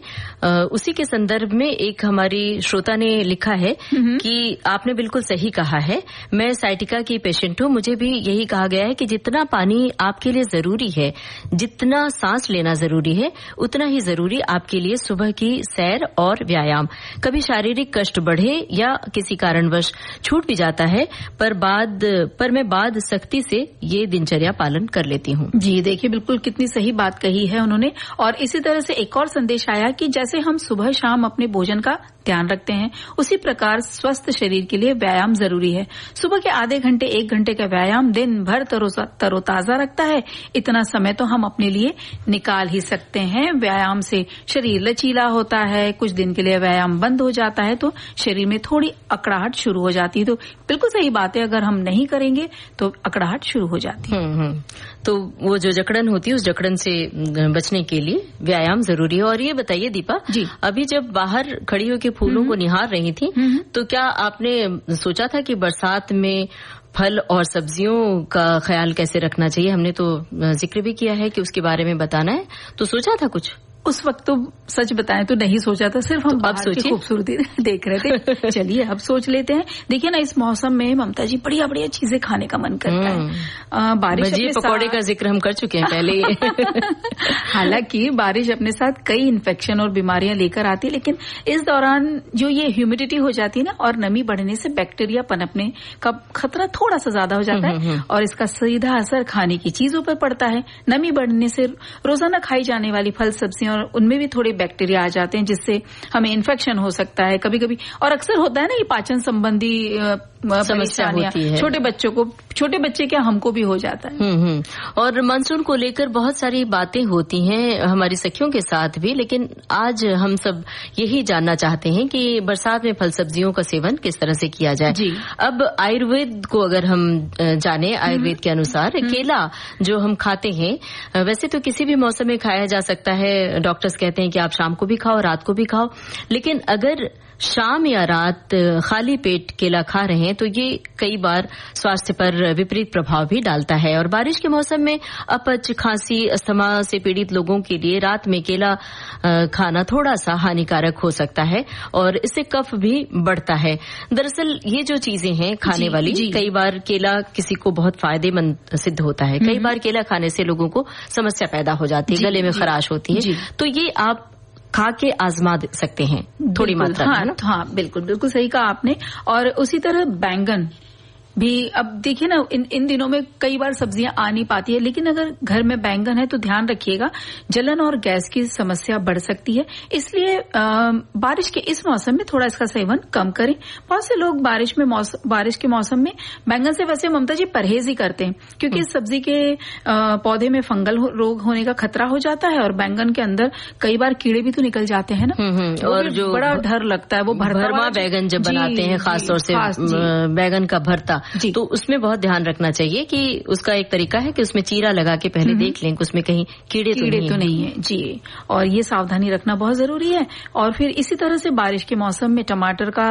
उसी के संदर्भ में एक हमारी श्रोता ने लिखा है कि आपने बिल्कुल सही कहा है, मैं साइटिका की पेशेंट हूं, मुझे भी यही कहा गया है कि जितना पानी आपके लिए जरूरी है, जितना सांस लेना जरूरी है, उतना ही जरूरी आपके लिए सुबह की सैर और व्यायाम। कभी शारीरिक कष्ट बढ़े या किसी कारणवश छूट भी जाता है, पर मैं बाद सख्ती से ये दिनचर्या पालन कर लेती हूँ। जी देखिए, बिल्कुल कितनी सही बात कही है उन्होंने। और इसी तरह से एक और संदेश आया कि जैसे हम सुबह शाम अपने भोजन का ध्यान रखते हैं, उसी प्रकार स्वस्थ शरीर के लिए व्यायाम जरूरी है। सुबह के आधे घंटे 1 घंटे का व्यायाम दिन भर तरोताजा रखता है। इतना समय तो हम अपने लिए निकाल ही सकते हैं। व्यायाम से शरीर लचीला होता है, कुछ दिन के लिए व्यायाम बंद हो जाता है तो शरीर में थोड़ी अकड़ाहट शुरू हो जाती है। तो बिल्कुल सही बात है, अगर हम नहीं करेंगे तो अकड़ाहट शुरू हो जाती है। तो वो जो जकड़न होती है, उस जकड़न से बचने के लिए व्यायाम जरूरी है। और ये बताइए दीपा जी, अभी जब बाहर खड़ी होकर फूलों को निहार रही थी तो क्या आपने सोचा था कि बरसात में फल और सब्जियों का ख्याल कैसे रखना चाहिए? हमने तो जिक्र भी किया है कि उसके बारे में बताना है, तो सोचा था कुछ? उस वक्त तो सच बताएं तो नहीं सोचा था, सिर्फ हम बाहर की खूबसूरती देख रहे थे। चलिए अब सोच लेते हैं। देखिए ना, इस मौसम में ममता जी बढ़िया बढ़िया चीजें खाने का मन करता है। बारिश पकौड़े का जिक्र हम कर चुके हैं पहले। हालांकि बारिश अपने साथ कई इन्फेक्शन और बीमारियां लेकर आती है, लेकिन इस दौरान जो ये ह्यूमिडिटी हो जाती है ना, और नमी बढ़ने से बैक्टीरिया पनपने का खतरा थोड़ा सा ज्यादा हो जाता है और इसका सीधा असर खाने की चीजों पर पड़ता है। नमी बढ़ने से रोजाना खाई जाने वाली फल सब्जियां और उनमें भी थोड़े बैक्टीरिया आ जाते हैं, जिससे हमें इन्फेक्शन हो सकता है कभी कभी। और अक्सर होता है ना, ये पाचन संबंधी समस्या होती है छोटे बच्चे क्या, हमको भी हो जाता है। और मानसून को लेकर बहुत सारी बातें होती हैं हमारी सखियों के साथ भी, लेकिन आज हम सब यही जानना चाहते हैं कि बरसात में फल सब्जियों का सेवन किस तरह से किया जाए। जी। अब आयुर्वेद को अगर हम जाने, आयुर्वेद के अनुसार केला जो हम खाते हैं, वैसे तो किसी भी मौसम में खाया जा सकता है। डॉक्टर्स कहते हैं कि आप शाम को भी खाओ, रात को भी खाओ, लेकिन अगर शाम या रात खाली पेट केला खा रहे हैं तो ये कई बार स्वास्थ्य पर विपरीत प्रभाव भी डालता है। और बारिश के मौसम में अपच, खांसी, अस्थमा से पीड़ित लोगों के लिए रात में केला खाना थोड़ा सा हानिकारक हो सकता है और इससे कफ भी बढ़ता है। दरअसल ये जो चीजें हैं खाने वाली, कई बार केला किसी को बहुत फायदेमंद सिद्ध होता है, कई बार केला खाने से लोगों को समस्या पैदा हो जाती है, गले में खराश होती है। तो ये आप खा के आजमा सकते हैं थोड़ी मात्रा में। हाँ, बिल्कुल सही कहा आपने। और उसी तरह बैंगन भी, अब देखिए ना, इन दिनों में कई बार सब्जियां आ नहीं पाती है, लेकिन अगर घर में बैंगन है तो ध्यान रखिएगा, जलन और गैस की समस्या बढ़ सकती है। इसलिए बारिश के इस मौसम में थोड़ा इसका सेवन कम करें। बहुत से लोग बारिश के मौसम में बैंगन से वैसे ममता जी परहेज ही करते हैं, क्योंकि इस सब्जी के पौधे में फंगल रोग होने का खतरा हो जाता है और बैंगन के अंदर कई बार कीड़े भी तो निकल जाते हैं ना, और जो बड़ा डर लगता है। वो भरमा बैंगन जब बनाते हैं, खासतौर से बैंगन का भरता, तो उसमें बहुत ध्यान रखना चाहिए कि उसका एक तरीका है कि उसमें चीरा लगा के पहले देख लें कि उसमें कहीं कीड़े तो नहीं है। जी, और ये सावधानी रखना बहुत जरूरी है। और फिर इसी तरह से बारिश के मौसम में टमाटर का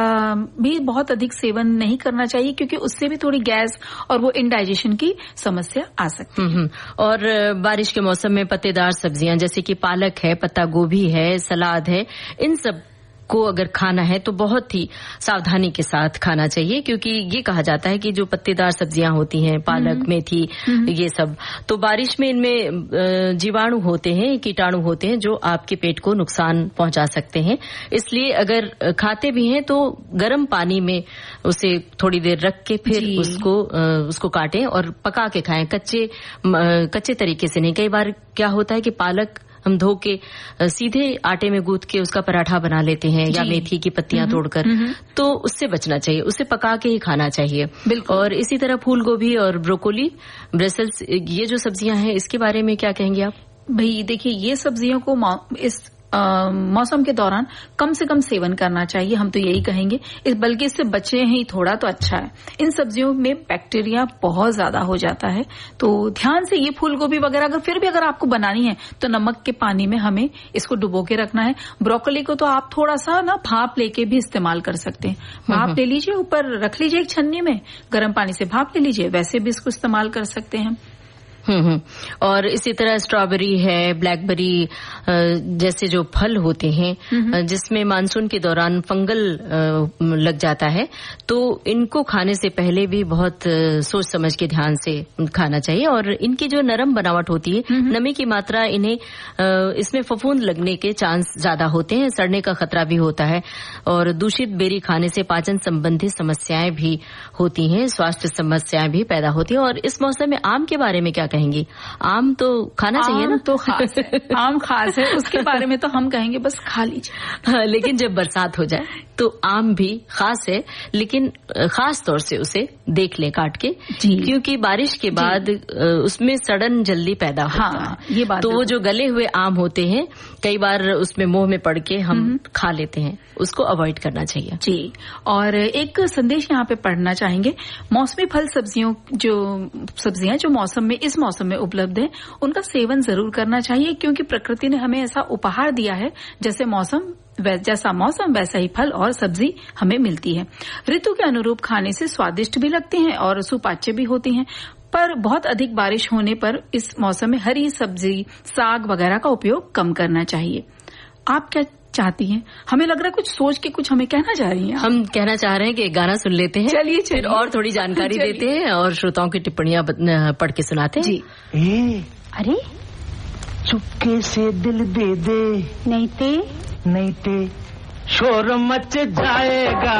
भी बहुत अधिक सेवन नहीं करना चाहिए, क्योंकि उससे भी थोड़ी गैस और वो इंडाइजेशन की समस्या आ सकती है। और बारिश के मौसम में पत्तेदार सब्जियां जैसे कि पालक है, पत्ता गोभी है, सलाद है, इन सब को अगर खाना है तो बहुत ही सावधानी के साथ खाना चाहिए, क्योंकि ये कहा जाता है कि जो पत्तेदार सब्जियां होती हैं, पालक, मेथी, ये सब, तो बारिश में इनमें जीवाणु होते हैं, कीटाणु होते हैं जो आपके पेट को नुकसान पहुंचा सकते हैं। इसलिए अगर खाते भी हैं तो गर्म पानी में उसे थोड़ी देर रख के फिर उसको काटें और पका के खाएं, कच्चे तरीके से नहीं। कई बार क्या होता है कि पालक हम धो के सीधे आटे में गूंथ के उसका पराठा बना लेते हैं, या मेथी की पत्तियां तोड़कर, तो उससे बचना चाहिए, उसे पका के ही खाना चाहिए। और इसी तरह फूल गोभी और ब्रोकोली, ब्रसेल्स, ये जो सब्जियां हैं, इसके बारे में क्या कहेंगे आप? भाई देखिए, ये सब्जियों को इस मौसम के दौरान कम से कम सेवन करना चाहिए, हम तो यही कहेंगे। बल्कि इससे बचे ही थोड़ा तो अच्छा है। इन सब्जियों में बैक्टीरिया बहुत ज्यादा हो जाता है, तो ध्यान से ये फूल गोभी वगैरह फिर भी अगर आपको बनानी है तो नमक के पानी में हमें इसको डुबो के रखना है। ब्रोकली को तो आप थोड़ा सा ना भाप लेके भी इस्तेमाल कर सकते हैं। भाप ले लीजिए, ऊपर रख लीजिए एक छन्नी में, गर्म पानी से भाप ले लीजिए, वैसे भी इसको इस्तेमाल कर सकते हैं। और इसी तरह स्ट्रॉबेरी है, ब्लैकबेरी जैसे जो फल होते हैं जिसमें मानसून के दौरान फंगल लग जाता है, तो इनको खाने से पहले भी बहुत सोच समझ के ध्यान से खाना चाहिए। और इनकी जो नरम बनावट होती है, नमी की मात्रा इन्हें इसमें फफूंद लगने के चांस ज्यादा होते हैं, सड़ने का खतरा भी होता है। और दूषित बेरी खाने से पाचन संबंधी समस्याएं भी होती हैं, स्वास्थ्य समस्याएं भी पैदा होती हैं। और इस मौसम में आम के बारे में क्या कहेंगी? आम तो खाना चाहिए ना? तो खास है, आम खास है, उसके बारे में तो हम कहेंगे बस खा लीजिए। लेकिन जब बरसात हो जाए तो आम भी खास है, लेकिन खास तौर से उसे देख लें काट के, क्योंकि बारिश के बाद उसमें सड़न जल्दी पैदा होता है। ये बात तो वो जो गले हुए आम होते हैं कई बार उसमें मुंह में पड़ के हम खा लेते हैं, उसको अवॉइड करना चाहिए। जी, और एक संदेश यहाँ पे पढ़ना चाहेंगे। मौसमी फल सब्जियां जो मौसम में इस मौसम में उपलब्ध है, उनका सेवन जरूर करना चाहिए, क्योंकि प्रकृति ने हमें ऐसा उपहार दिया है, जैसा मौसम वैसा ही फल और सब्जी हमें मिलती है। ऋतु के अनुरूप खाने से स्वादिष्ट भी लगते हैं और सुपाच्य भी होती हैं, पर बहुत अधिक बारिश होने पर इस मौसम में हरी सब्जी, साग वगैरह का उपयोग कम करना चाहिए। आप क्या चाहती हैं? हमें लग रहा है कुछ सोच के कुछ हमें कहना चाह रही हैं। हम कहना चाह रहे हैं कि एक गाना सुन लेते हैं, चलिए फिर और थोड़ी जानकारी देते हैं और श्रोताओं की टिप्पणियां पढ़ के सुनाते हैं। जी। अरे चुपके से दिल दे दे, नहीं ते शोर मच जाएगा,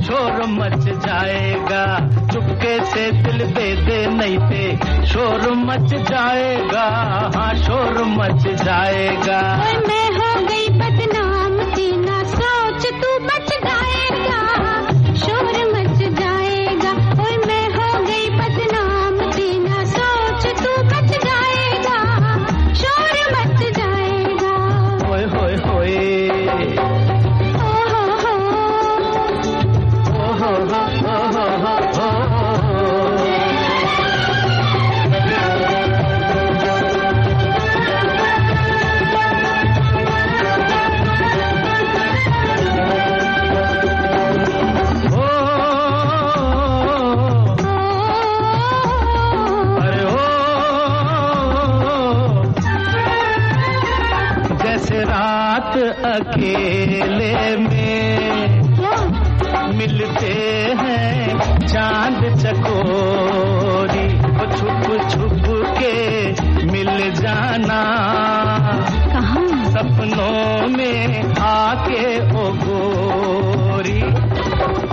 शोर मच जाएगा। चुपके से दिल दे दे, नहीं ते शोर मच जाएगा, हाँ शोर मच जाएगा। मैं हो गई बदनाम, ना सोच तू बच जाएगा, शोर मच जाएगा। और मैं हो गई बदनाम, ना सोच तू बच जाएगा, शोर मच जाएगा। होए होए होए, अकेले में मिलते हैं चांद चकोरी, वो छुप छुप के मिल जाना कहाँ? सपनों में आके ओ गोरी।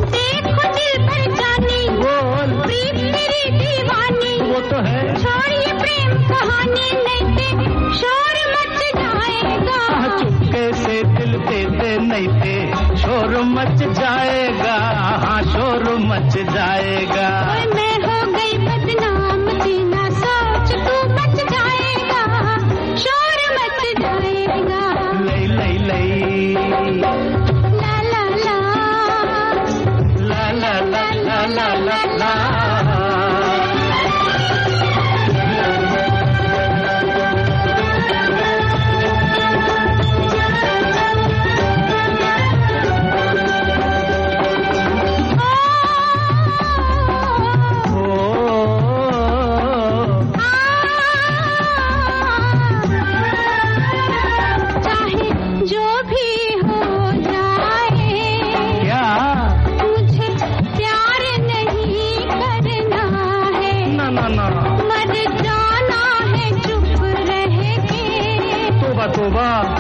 देखो दिल पर जानी, बोल प्रीत मेरी दीवानी, वो तो है। छोड़िए प्रेम कहानी, नहीं ते शोर मच जाएगा। चुपके से दिल दे दे, नहीं ते शोर मच जाएगा, हाँ शोर मच जाएगा। मैं हो गई बदनाम, ना सोच तू बच जाएगा, शोर मच जाएगा। लई लई लई, ला ला ला, ला ला ला ला ला ला ला।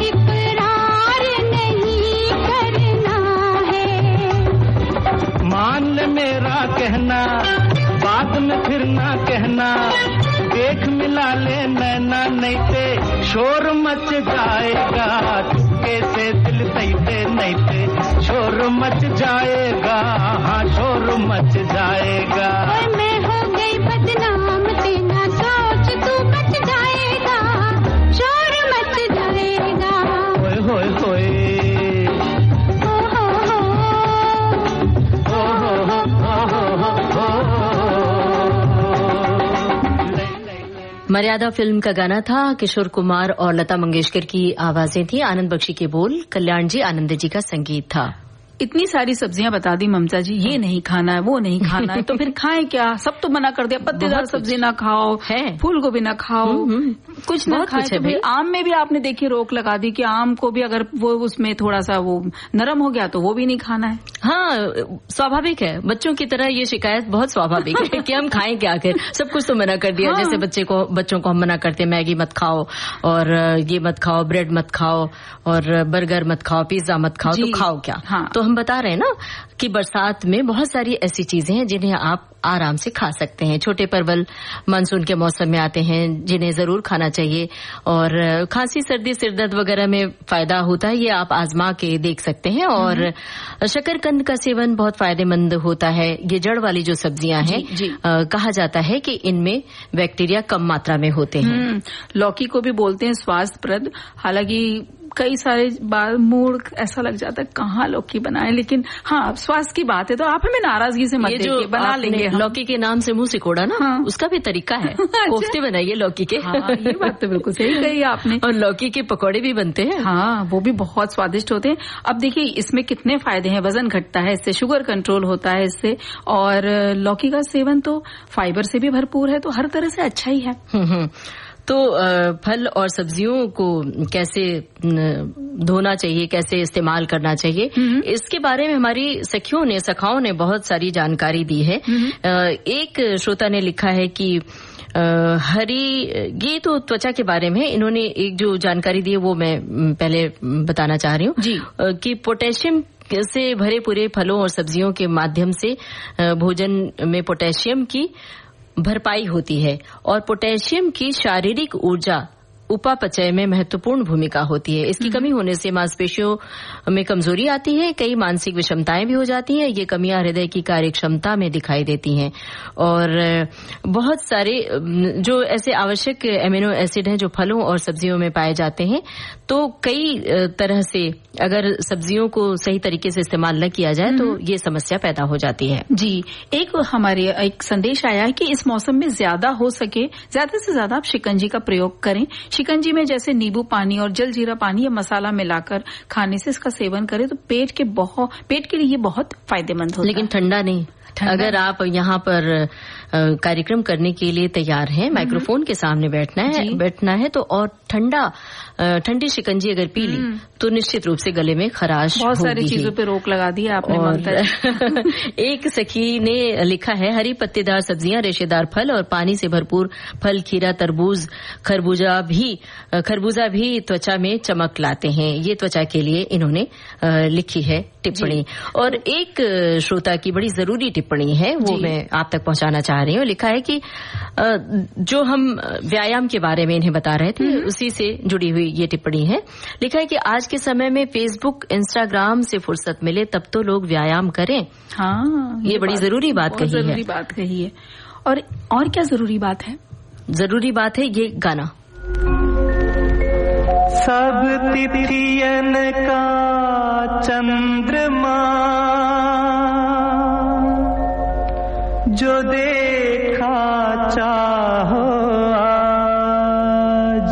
इकरार नहीं करना है, मान ले मेरा कहना, बाद में फिर ना कहना। देख मिला ले नैना, नहीं ते शोर मच जाएगा। चुपके से दिल दे, नहीं ते शोर मच जाएगा, हाँ शोर मच जाएगा। और मैं हो गई बदनाम, ना सोच तू बच जाएगा, शोर मच जाएगा। मर्यादा फिल्म का गाना था। किशोर कुमार और लता मंगेशकर की आवाजें थी, आनंद बख्शी के बोल, कल्याण जी आनंद जी का संगीत था। इतनी सारी सब्जियां बता दी ममता जी, ये नहीं खाना है, वो नहीं खाना है, तो फिर खाएं क्या? सब तो मना कर दिया, पत्तेदार सब्जी ना खाओ, फूल गोभी ना खाओ, कुछ ना खाएं। तो भाई आम में भी आपने देखिए रोक लगा दी कि आम को भी अगर वो उसमें थोड़ा सा वो नरम हो गया तो वो भी नहीं खाना है। हाँ, स्वाभाविक है, बच्चों की तरह ये शिकायत बहुत स्वाभाविक है कि हम खाएं क्या आखिर, सब कुछ तो मना कर दिया। जैसे बच्चों को हम मना करते हैं मैगी मत खाओ और ये मत खाओ, ब्रेड मत खाओ और बर्गर मत खाओ, पिज्जा मत खाओ, तो खाओ क्या? तो हम बता रहे हैं ना कि बरसात में बहुत सारी ऐसी चीजें हैं जिन्हें आप आराम से खा सकते हैं। छोटे परवल मानसून के मौसम में आते हैं जिन्हें जरूर खाना चाहिए, और खांसी सर्दी सिरदर्द वगैरह में फायदा होता है, ये आप आजमा के देख सकते हैं। और शकरकंद का सेवन बहुत फायदेमंद होता है। ये जड़ वाली जो सब्जियां हैं, कहा जाता है कि इनमें बैक्टीरिया कम मात्रा में होते हैं। लौकी को भी बोलते हैं स्वास्थ्यप्रद, हालांकि कई सारे बार मूड ऐसा लग जाता है कहाँ लौकी बनाए, लेकिन हाँ स्वास्थ्य की बात है तो आप हमें नाराजगी से मत देखिए, बना लेंगे। लौकी के नाम से मुंह सिकोड़ा ना, हाँ। उसका भी तरीका है, कोफ्ते बनाइए लौकी के। हाँ, ये बात तो बिल्कुल सही कही आपने। और लौकी के पकौड़े भी बनते हैं, हाँ वो भी बहुत स्वादिष्ट होते हैं। अब देखिए इसमें कितने फायदे हैं, वजन घटता है इससे, शुगर कंट्रोल होता है इससे, और लौकी का सेवन तो फाइबर से भी भरपूर है, तो हर तरह से अच्छा ही है। तो फल और सब्जियों को कैसे धोना चाहिए, कैसे इस्तेमाल करना चाहिए, इसके बारे में हमारी सखाओं ने बहुत सारी जानकारी दी है। एक श्रोता ने लिखा है कि ये तो त्वचा के बारे में इन्होंने एक जो जानकारी दी है वो मैं पहले बताना चाह रही हूँ कि पोटेशियम से भरे पूरे फलों और सब्जियों के माध्यम से भोजन में पोटेशियम की भरपाई होती है, और पोटेशियम की शारीरिक ऊर्जा उपापचय में महत्वपूर्ण भूमिका होती है। इसकी कमी होने से मांसपेशियों में कमजोरी आती है, कई मानसिक विषमताएं भी हो जाती हैं। ये कमियां हृदय की कार्यक्षमता में दिखाई देती हैं, और बहुत सारे जो ऐसे आवश्यक एमिनो एसिड हैं जो फलों और सब्जियों में पाए जाते हैं, तो कई तरह से अगर सब्जियों को सही तरीके से इस्तेमाल न किया जाए तो ये समस्या पैदा हो जाती है। जी, एक संदेश आया है कि इस मौसम में ज्यादा हो सके ज्यादा से ज्यादा आप शिकंजी का प्रयोग करें। शिकंजी में जैसे नींबू पानी और जलजीरा पानी या मसाला मिलाकर खाने से इसका सेवन करें तो पेट के लिए ये बहुत फायदेमंद होता है। लेकिन ठंडा नहीं। अगर आप यहाँ पर कार्यक्रम करने के लिए तैयार हैं, माइक्रोफोन के सामने बैठना है तो और ठंडी शिकंजी अगर पी ली तो निश्चित रूप से गले में खराश बहुत सारी चीजों पे रोक लगा दी आपने। और एक सखी ने लिखा है, हरी पत्तेदार सब्जियां, रेशेदार फल और पानी से भरपूर फल, खीरा, तरबूज, खरबूजा भी त्वचा में चमक लाते हैं। ये त्वचा के लिए इन्होंने लिखी है टिप्पणी। और एक श्रोता की बड़ी जरूरी टिप्पणी है, वो मैं आप तक पहुंचाना चाह रही हूँ। लिखा है कि जो हम व्यायाम के बारे में इन्हें बता रहे थे उसी से जुड़ी हुई ये टिप्पणी है। लिखा है कि आज के समय में फेसबुक, इंस्टाग्राम से फुर्सत मिले तब तो लोग व्यायाम करें। हाँ, ये बड़ी जरूरी बात कही है। और क्या जरूरी बात है? जरूरी बात है ये गाना। सब तिथियन का चंद्रमा जो देखा चाहो आज,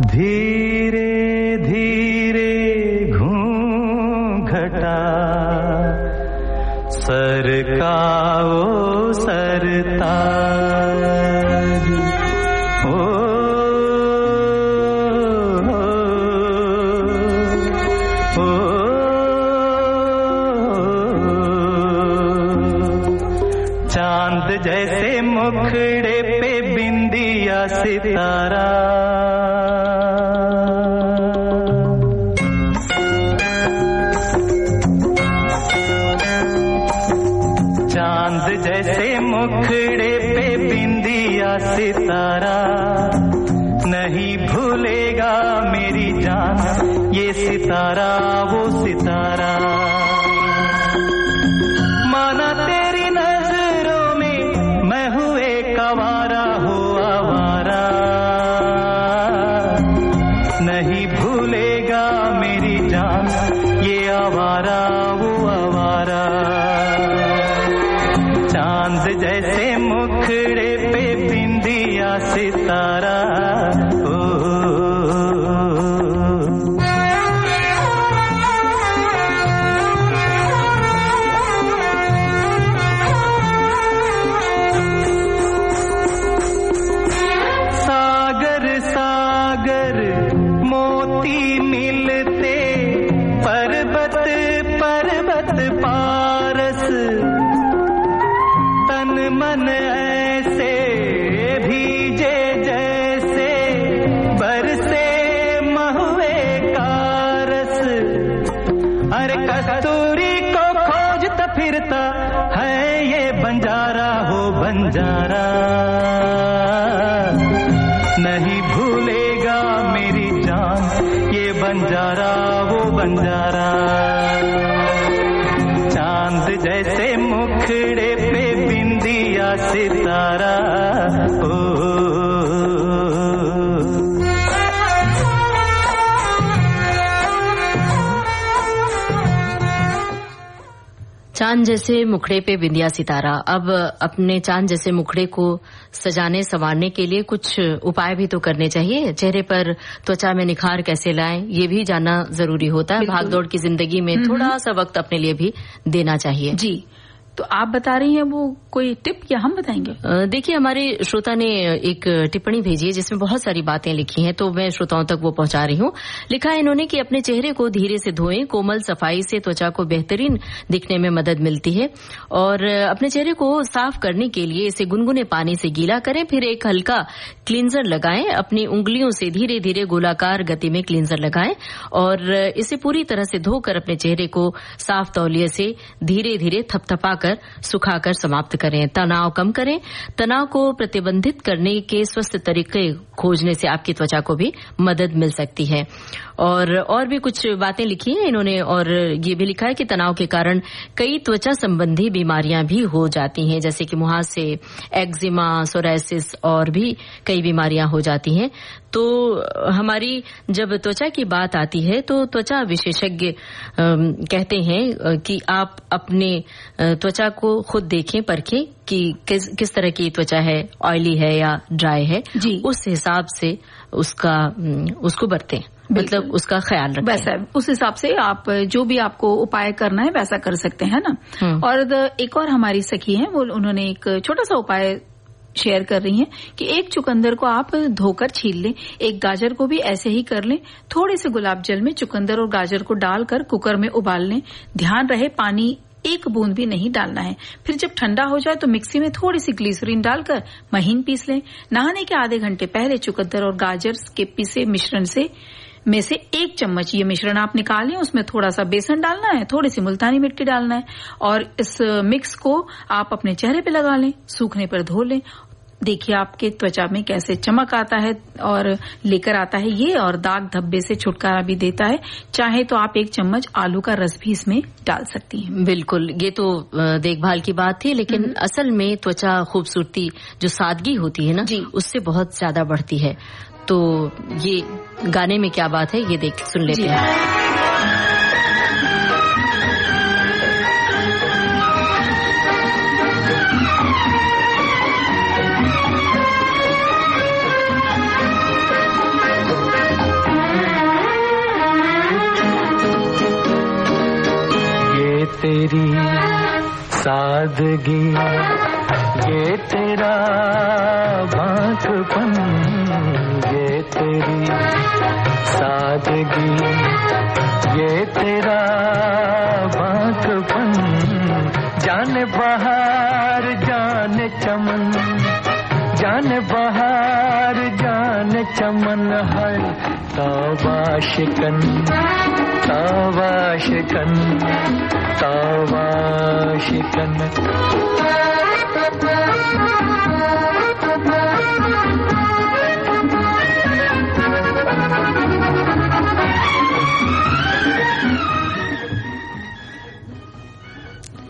धीरे धीरे घूंघटा सरकाओ सरताज। चांद जैसे मुखड़े पे बिंदिया सितारा, चांद जैसे मुखड़े पे बिंदिया सितारा, नहीं भूलेगा मेरी जान ये सितारा वो सितारा। माना तेरी नजरों में मैं हूँ एक आवारा हो आवारा, नहीं भूलेगा मेरी जान ये आवारा वो आवारा। चांद चांद जैसे मुखड़े पे बिंदिया सितारा सागर सागर मोती मिलते पर्वत पर्वत पारस तन मन ऐसे भीजे जैसे बरसे महुए का रस। अरे कस्तूरी को खोजता फिरता है ये बंजारा हो बंजारा, नहीं भूलेगा मेरी जान ये बंजारा वो बंजारा। चांद जैसे मुखड़े पे बिंदिया सितारा चांद जैसे मुखड़े पे बिंदिया सितारा। अब अपने चांद जैसे मुखड़े को सजाने संवारने के लिए कुछ उपाय भी तो करने चाहिए। चेहरे पर त्वचा में निखार कैसे लाएं ये भी जानना जरूरी होता है। भागदौड़ की जिंदगी में थोड़ा सा वक्त अपने लिए भी देना चाहिए। जी, तो आप बता रही हैं वो कोई टिप या हम बताएंगे? देखिए, हमारे श्रोता ने एक टिप्पणी भेजी है जिसमें बहुत सारी बातें लिखी हैं, तो मैं श्रोताओं तक वो पहुंचा रही हूँ। लिखा है इन्होंने कि अपने चेहरे को धीरे से धोएं, कोमल सफाई से त्वचा को बेहतरीन दिखने में मदद मिलती है। और अपने चेहरे को साफ करने के लिए इसे गुनगुने पानी से गीला करें, फिर एक हल्का क्लींजर लगाएं। अपनी उंगलियों से धीरे धीरे गोलाकार गति में क्लींजर लगाएं और इसे पूरी तरह से धोकर अपने चेहरे को साफ तौलिए से धीरे धीरे थपथपा सुखाकर समाप्त करें। तनाव कम करें। तनाव को प्रतिबंधित करने के स्वस्थ तरीके खोजने से आपकी त्वचा को भी मदद मिल सकती है। और भी कुछ बातें लिखी हैं इन्होंने, और ये भी लिखा है कि तनाव के कारण कई त्वचा संबंधी बीमारियां भी हो जाती हैं, जैसे कि मुहासे, एक्जिमा, सोरायसिस और भी कई बीमारियां हो जाती हैं। तो हमारी जब त्वचा की बात आती है तो त्वचा विशेषज्ञ कहते हैं कि आप अपने त्वचा को खुद देखें, परखें कि किस तरह की त्वचा है, ऑयली है या ड्राई है। उस हिसाब से उसको बरतें, मतलब उसका ख्याल रखें। वैसा उस हिसाब से आप जो भी आपको उपाय करना है वैसा कर सकते हैं ना। और एक और हमारी सखी है, वो उन्होंने एक छोटा सा उपाय शेयर कर रही हैं कि एक चुकंदर को आप धोकर छील लें, एक गाजर को भी ऐसे ही कर लें, थोड़े से गुलाब जल में चुकंदर और गाजर को डालकर कुकर में उबाल लें। ध्यान रहे पानी एक बूंद भी नहीं डालना है। फिर जब ठंडा हो जाए तो मिक्सी में थोड़ी सी ग्लिसरीन डालकर महीन पीस लें। नहाने के आधे घंटे पहले चुकंदर और गाजर के पीसे मिश्रण में से 1 चम्मच ये मिश्रण आप निकालें, उसमें थोड़ा सा बेसन डालना है, थोड़ी सी मुल्तानी मिट्टी डालना है और इस मिक्स को आप अपने चेहरे पे लगा लें, सूखने पर धो लें। देखिए आपके त्वचा में कैसे चमक आता है और लेकर आता है ये, और दाग धब्बे से छुटकारा भी देता है। चाहे तो आप 1 चम्मच आलू का रस भी इसमें डाल सकती हैं। बिल्कुल, ये तो देखभाल की बात थी, लेकिन असल में त्वचा खूबसूरती जो सादगी होती है ना, उससे बहुत ज्यादा बढ़ती है। तो ये गाने में क्या बात है ये सुन लेते हैं। तेरी सादगी, ये तेरा बांझपन, ये तेरी सादगी, ये तेरा बांझपन, जाने बहार जाने चमन, जाने बहार जाने चमन है। तौबा शिकन, तौबा शिकन, तौबा शिकन।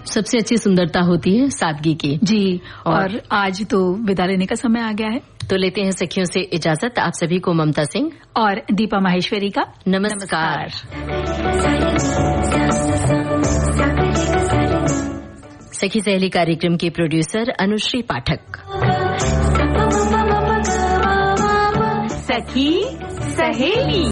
सबसे अच्छी सुंदरता होती है सादगी की। जी, और आज तो विदा लेने का समय आ गया है, तो लेते हैं सखियों से इजाजत। आप सभी को ममता सिंह और दीपा माहेश्वरी का नमस्कार। सखी सहेली कार्यक्रम की प्रोड्यूसर अनुश्री पाठक। सखी सहेली।